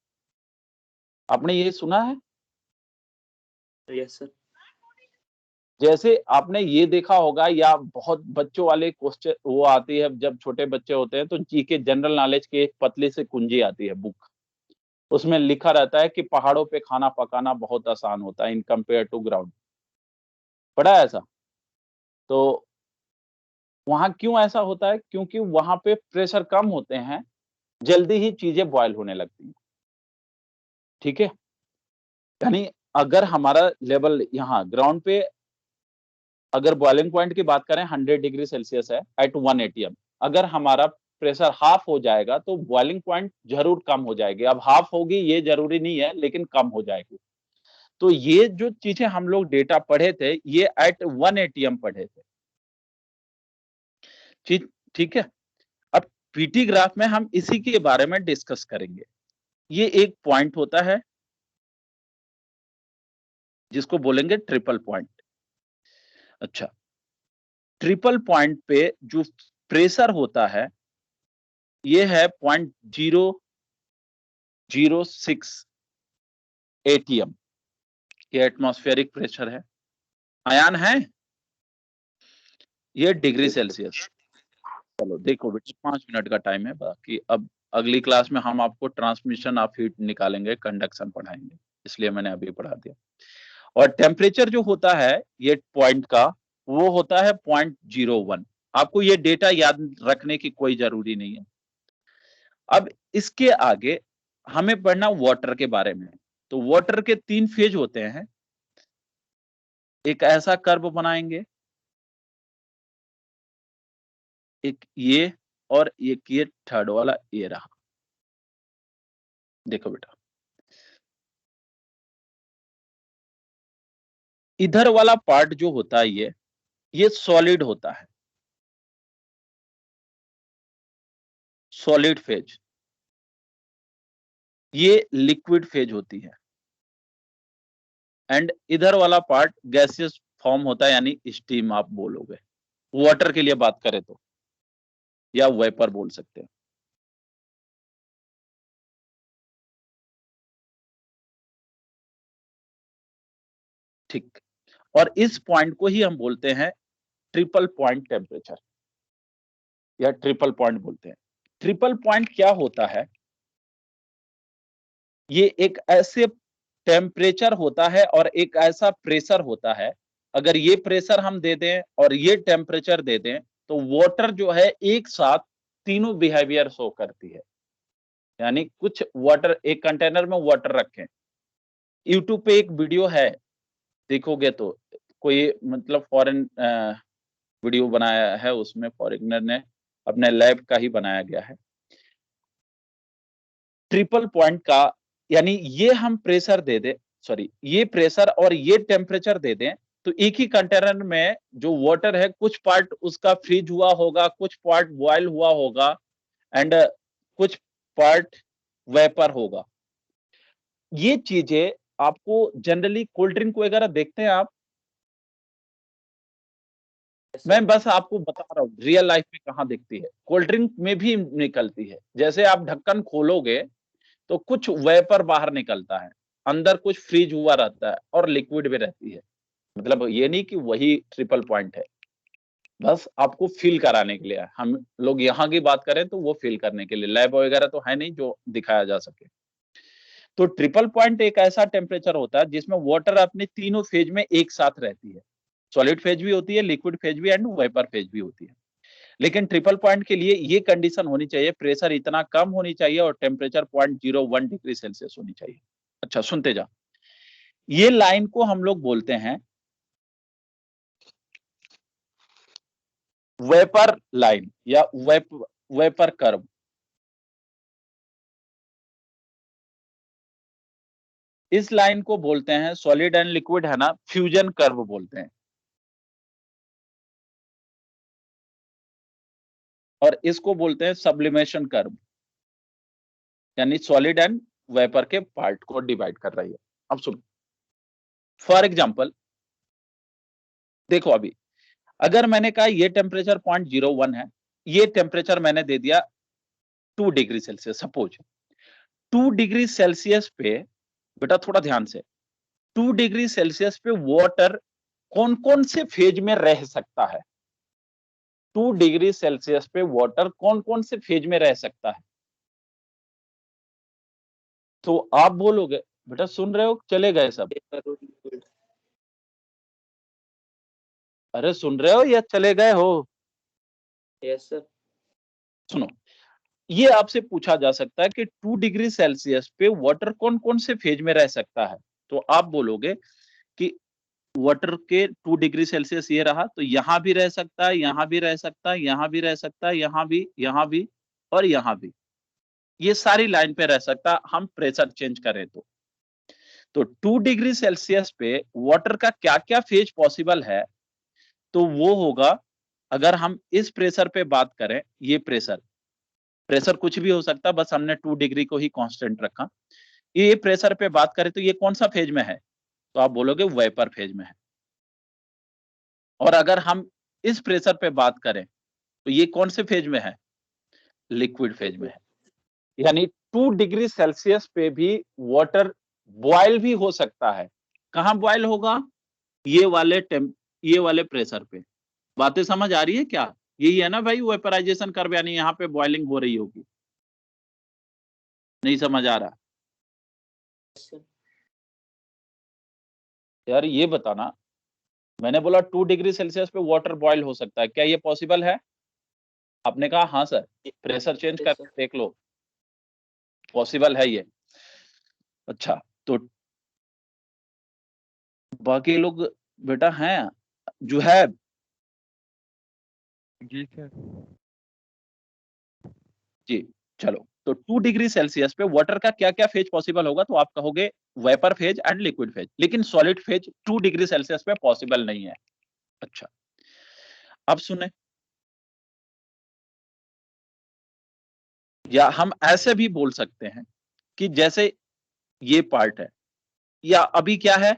आपने ये सुना है? Yes sir. जैसे आपने ये देखा होगा, या बहुत बच्चों वाले क्वेश्चन वो आती है जब छोटे बच्चे होते हैं, तो जीके जनरल नॉलेज की एक पतली से कुंजी आती है बुक, उसमें लिखा रहता है कि पहाड़ों पे खाना पकाना बहुत आसान होता है इन कंपेयर टू ग्राउंड। पढ़ा है ऐसा? तो वहां क्यों ऐसा होता है? क्योंकि वहां पे प्रेशर कम होते हैं, जल्दी ही चीजें बॉयल होने लगती हैं। ठीक है, यानी अगर हमारा लेवल यहाँ ग्राउंड पे, अगर बॉइलिंग पॉइंट की बात करें 100 डिग्री सेल्सियस है एट 1 atm, अगर हमारा प्रेशर हाफ हो जाएगा तो बॉइलिंग पॉइंट जरूर कम हो जाएगी। अब हाफ होगी ये जरूरी नहीं है, लेकिन कम हो जाएगी। तो ये जो चीजें हम लोग डेटा पढ़े थे, ये एट 1 atm पढ़े थे। ठीक है, अब पीटी ग्राफ में हम इसी के बारे में डिस्कस करेंगे। ये एक पॉइंट होता है जिसको बोलेंगे ट्रिपल पॉइंट। अच्छा, ट्रिपल पॉइंट पे जो प्रेशर होता है ये है 0.006 atm, ये एटमॉस्फेरिक प्रेशर है। आयान है ये डिग्री सेल्सियस। चलो देखो बेटा, 5 मिनट का टाइम है बाकी। अब अगली क्लास में हम आपको ट्रांसमिशन ऑफ हीट निकालेंगे, कंडक्शन पढ़ाएंगे, इसलिए मैंने अभी पढ़ा दिया। और टेम्परेचर जो होता है ये पॉइंट का, वो होता है 0.01। आपको ये डेटा याद रखने की कोई जरूरी नहीं है। अब इसके आगे हमें पढ़ना वाटर के बारे में। तो वाटर के 3 फेज होते हैं, एक ऐसा कर्व बनाएंगे, एक ये, और एक ये थर्ड वाला ये रहा। देखो बेटा, इधर वाला पार्ट जो होता है ये सॉलिड होता है, सॉलिड फेज। ये लिक्विड फेज होती है। एंड इधर वाला पार्ट गैसियस फॉर्म होता है, यानी स्टीम आप बोलोगे, वाटर के लिए बात करें तो, या वेपर बोल सकते हैं। ठीक, और इस पॉइंट को ही हम बोलते हैं ट्रिपल पॉइंट टेम्परेचर। या ट्रिपल पॉइंट बोलते हैं। ट्रिपल पॉइंट क्या होता है? ये एक ऐसे टेम्परेचर होता है और एक ऐसा प्रेशर होता है, अगर ये प्रेशर हम दे दें और ये टेम्परेचर दे दें तो वाटर जो है एक साथ तीनों बिहेवियर शो करती है। यानी कुछ वाटर, एक कंटेनर में वाटर रखें, यूट्यूब पे एक वीडियो है, देखोगे तो कोई मतलब फॉरेन वीडियो बनाया है, उसमें फॉरेनर ने अपने लैब का ही बनाया गया है। ट्रिपल पॉइंट का यानी ये हम प्रेशर दे दे, सॉरी ये प्रेशर और ये टेम्परेचर दे दें तो एक ही कंटेनर में जो वाटर है कुछ पार्ट उसका फ्रीज हुआ होगा, कुछ पार्ट बॉयल हुआ होगा एंड कुछ पार्ट वेपर होगा। ये चीजें आपको जनरली कोल्ड ड्रिंक वगैरह देखते हैं आप, मैं बस आपको बता रहा हूँ रियल लाइफ में कहाँ दिखती है, कोल्ड ड्रिंक में भी निकलती है। जैसे आप ढक्कन खोलोगे तो कुछ वेपर बाहर निकलता है, अंदर कुछ फ्रीज हुआ रहता है और लिक्विड भी रहती है। मतलब ये नहीं कि वही ट्रिपल पॉइंट है, बस आपको फील कराने के लिए। हम लोग यहाँ की बात करें तो वो फील करने के लिए, लैब वगैरह तो है नहीं जो दिखाया जा सके। तो ट्रिपल पॉइंट एक ऐसा टेम्परेचर होता है जिसमें वाटर अपने तीनों फेज में एक साथ रहती है, सॉलिड फेज भी होती है, लिक्विड फेज भी एंड वेपर फेज भी होती है। लेकिन ट्रिपल पॉइंट के लिए ये कंडीशन होनी चाहिए, प्रेशर इतना कम होनी चाहिए और टेम्परेचर 0.01 डिग्री सेल्सियस होनी चाहिए। अच्छा सुनते जा, ये लाइन को हम लोग बोलते हैं वेपर लाइन या वेपर कर्व। इस लाइन को बोलते हैं, सॉलिड एंड लिक्विड है ना, फ्यूजन कर्व बोलते हैं। और इसको बोलते हैं सब्लिमेशन कर्व, यानी सॉलिड एंड वेपर के पार्ट को डिवाइड कर रही है। अब सुनो, फॉर एग्जांपल देखो, अभी अगर मैंने कहा ये टेम्परेचर 0.01 है, ये टेम्परेचर मैंने दे दिया 2 degree Celsius, suppose 2 degree Celsius पे, बेटा थोड़ा ध्यान से, 2 डिग्री सेल्सियस पे वाटर कौन कौन से फेज में रह सकता है? 2 डिग्री सेल्सियस पे वाटर कौन कौन से फेज में रह सकता है? तो आप बोलोगे, बेटा सुन रहे हो, चले गए सब? अरे सुन रहे हो या चले गए हो? Yes sir. सुनो, ये आपसे पूछा जा सकता है कि 2 डिग्री सेल्सियस पे वाटर कौन कौन से फेज में रह सकता है? तो आप बोलोगे कि वाटर के 2 डिग्री सेल्सियस ये रहा, तो यहां भी रह सकता है, यहां भी रह सकता है, यहां भी रह सकता है, यहां भी और यहां भी, ये सारी लाइन पे रह सकता है हम प्रेशर चेंज करें तो 2 डिग्री सेल्सियस पे वाटर का क्या क्या फेज पॉसिबल है? तो वो होगा, अगर हम इस प्रेशर पे बात करें, ये प्रेशर कुछ भी हो सकता है, बस हमने 2 डिग्री को ही कांस्टेंट रखा। ये प्रेशर पे बात करें तो ये कौन सा फेज में है? तो आप बोलोगे वेपर फेज में है। और अगर हम इस प्रेशर पे बात करें तो ये कौन से फेज में है? लिक्विड फेज में है। यानी 2 डिग्री सेल्सियस पे भी वाटर बॉयल भी हो सकता है। कहां बॉयल होगा? ये वाले प्रेशर पे। बातें समझ आ रही है क्या? यही है ना भाई वेपराइजेशन कर्व, यानी यहाँ पे बॉइलिंग हो रही होगी। नहीं समझ आ रहा? यार ये बताना, मैंने बोला 2 डिग्री सेल्सियस पे वाटर बॉयल हो सकता है, क्या ये पॉसिबल है? आपने कहा हाँ सर, प्रेशर चेंज कर देख लो, पॉसिबल है ये। अच्छा, तो बाकी लोग बेटा हैं जो है? जी सर। जी चलो, तो 2 डिग्री सेल्सियस पे वाटर का क्या क्या फेज पॉसिबल होगा? तो आप कहोगे vapour phase and liquid phase, लेकिन सॉलिड फेज 2 डिग्री सेल्सियस पे पॉसिबल नहीं है। अच्छा, अब सुने, या हम ऐसे भी बोल सकते हैं कि जैसे ये पार्ट है, या अभी क्या है,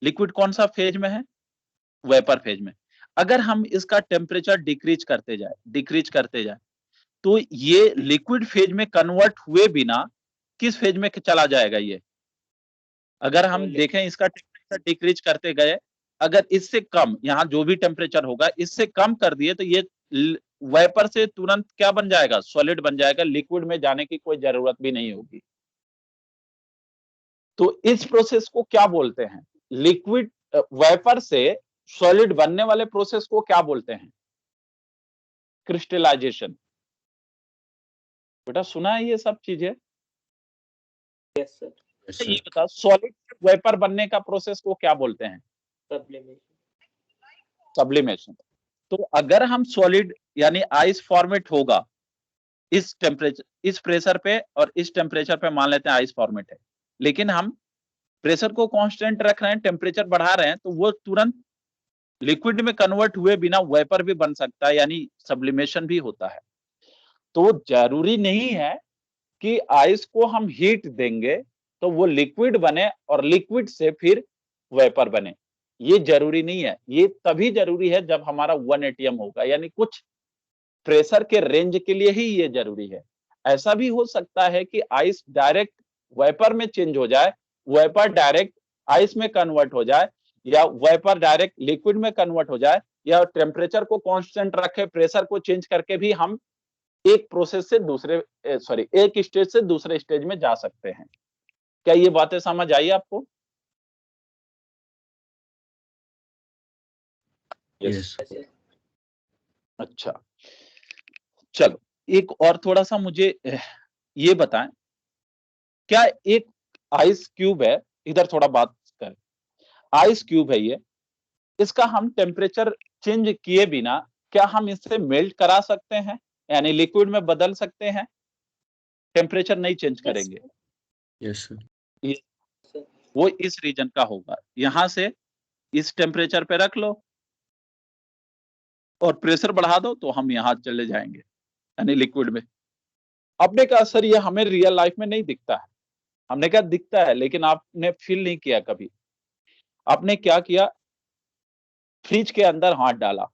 लिक्विड कौन सा फेज में है? वेपर फेज में। अगर हम इसका टेम्परेचर डिक्रीज करते जाए तो ये लिक्विड फेज में कन्वर्ट हुए बिना किस फेज में चला जाएगा ये? अगर हम देखें इसका टेम्परेचर डिक्रीज करते गए, अगर इससे कम, यहाँ जो भी टेम्परेचर होगा इससे कम कर दिए तो ये वेपर से तुरंत क्या बन जाएगा, सॉलिड बन जाएगा, लिक्विड में जाने की कोई जरूरत भी नहीं होगी। तो इस प्रोसेस को क्या बोलते हैं, लिक्विड वेपर से सॉलिड बनने वाले प्रोसेस को क्या बोलते हैं, क्रिस्टलाइजेशन। बेटा सुना है ये सब चीजें? Yes sir. ये बता, सॉलिड से वेपर बनने का प्रोसेस को क्या बोलते हैं, सब्लिमेशन। तो अगर हम सॉलिड यानी आइस फॉर्मेट होगा इस टेम्परेचर, इस प्रेशर पे और इस टेम्परेचर पे, मान लेते हैं आइस फॉर्मेट है, लेकिन हम प्रेशर को कांस्टेंट रख रहे हैं, टेम्परेचर बढ़ा रहे हैं, तो वो तुरंत लिक्विड में कन्वर्ट हुए बिना वेपर भी बन सकता है, यानी सब्लिमेशन भी होता है। तो जरूरी नहीं है कि आइस को हम हीट देंगे तो वो लिक्विड बने और लिक्विड से फिर वेपर बने, ये जरूरी नहीं है। ये तभी जरूरी है जब हमारा 1 एटीएम होगा, यानी कुछ प्रेशर के रेंज के लिए ही ये जरूरी है। ऐसा भी हो सकता है कि आइस डायरेक्ट वेपर में चेंज हो जाए, वेपर डायरेक्ट आइस में कन्वर्ट हो जाए, या वेपर डायरेक्ट लिक्विड में कन्वर्ट हो जाए, या टेम्परेचर को कांस्टेंट रखे, प्रेशर को चेंज करके भी हम एक प्रोसेस से दूसरे एक स्टेज से दूसरे स्टेज में जा सकते हैं। क्या ये बातें समझ आई आपको? यस। अच्छा, चलो एक और थोड़ा सा मुझे ये बताएं, क्या एक आइस क्यूब है, इधर थोड़ा बात करें, आइस क्यूब है ये, इसका हम टेम्परेचर चेंज किए बिना क्या हम इसे मेल्ट करा सकते हैं, यानी लिक्विड में बदल सकते हैं, टेम्परेचर नहीं चेंज करेंगे? Yes sir. वो इस रीजन का होगा, यहां से इस टेम्परेचर पे रख लो और प्रेशर बढ़ा दो तो हम यहां चले जाएंगे, यानी लिक्विड में। आपने कहा सर ये हमें रियल लाइफ में नहीं दिखता है, हमने कहा दिखता है, लेकिन आपने फील नहीं किया कभी। आपने क्या किया, फ्रिज के अंदर हाथ डाला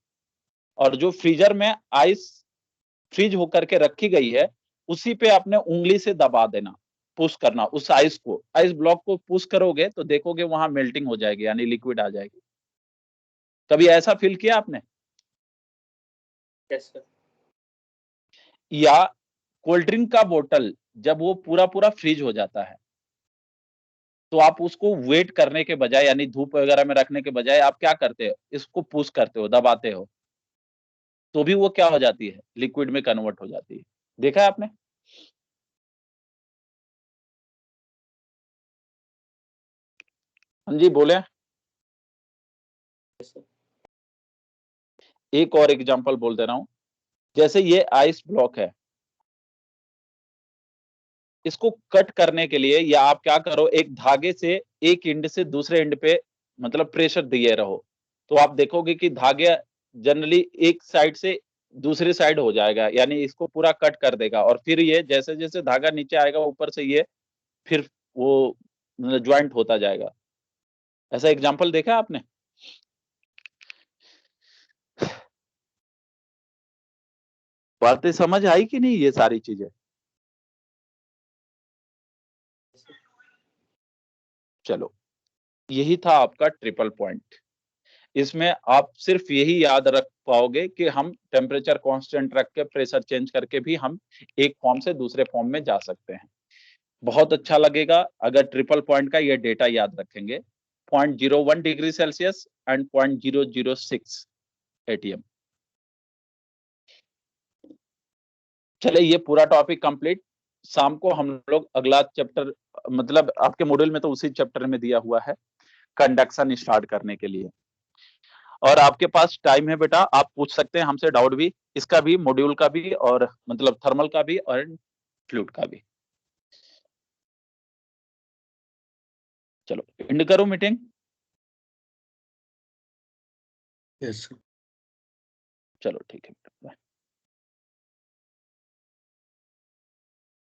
और जो फ्रीजर में आइस फ्रीज होकर के रखी गई है उसी पे आपने उंगली से दबा देना, पुश करना उस आइस को, आइस ब्लॉक को पुश करोगे तो देखोगे वहां मेल्टिंग हो जाएगी, यानी लिक्विड आ जाएगी। कभी ऐसा फील किया आपने? Yes sir. या कोल्ड ड्रिंक का बोतल जब वो पूरा पूरा फ्रीज हो जाता है तो आप उसको वेट करने के बजाय, यानी धूप वगैरह में रखने के बजाय आप क्या करते हो, इसको पुश करते हो, दबाते हो, तो भी वो क्या हो जाती है, लिक्विड में कन्वर्ट हो जाती है। देखा है आपने? हाँ जी बोले। एक और एग्जांपल बोल दे रहा हूं, जैसे ये आइस ब्लॉक है, इसको कट करने के लिए या आप क्या करो, एक धागे से एक एंड से दूसरे एंड पे मतलब प्रेशर दिए रहो, तो आप देखोगे कि धागे जनरली एक साइड से दूसरी साइड हो जाएगा, यानी इसको पूरा कट कर देगा, और फिर ये जैसे जैसे धागा नीचे आएगा ऊपर से ये फिर वो ज्वाइंट होता जाएगा। ऐसा एग्जांपल देखा आपने? बातें समझ आई कि नहीं ये सारी चीजें? चलो, यही था आपका ट्रिपल पॉइंट। इसमें आप सिर्फ यही याद रख पाओगे कि हम टेम्परेचर कांस्टेंट रख के प्रेशर चेंज करके भी हम एक फॉर्म से दूसरे फॉर्म में जा सकते हैं। बहुत अच्छा लगेगा अगर ट्रिपल पॉइंट का ये डेटा याद रखेंगे, 0.01 डिग्री सेल्सियस एंड 0.006 एटीएम। चले ये पूरा टॉपिक कंप्लीट। शाम को हम लोग अगला चैप्टर, मतलब आपके मॉड्यूल में तो उसी चैप्टर में दिया हुआ है, कंडक्शन स्टार्ट करने के लिए। और आपके पास टाइम है बेटा, आप पूछ सकते हैं हमसे डाउट भी, इसका भी, मॉड्यूल का भी, और मतलब थर्मल का भी और फ्लूइड का भी। चलो एंड करो मीटिंग। Yes sir. चलो ठीक है, बाय।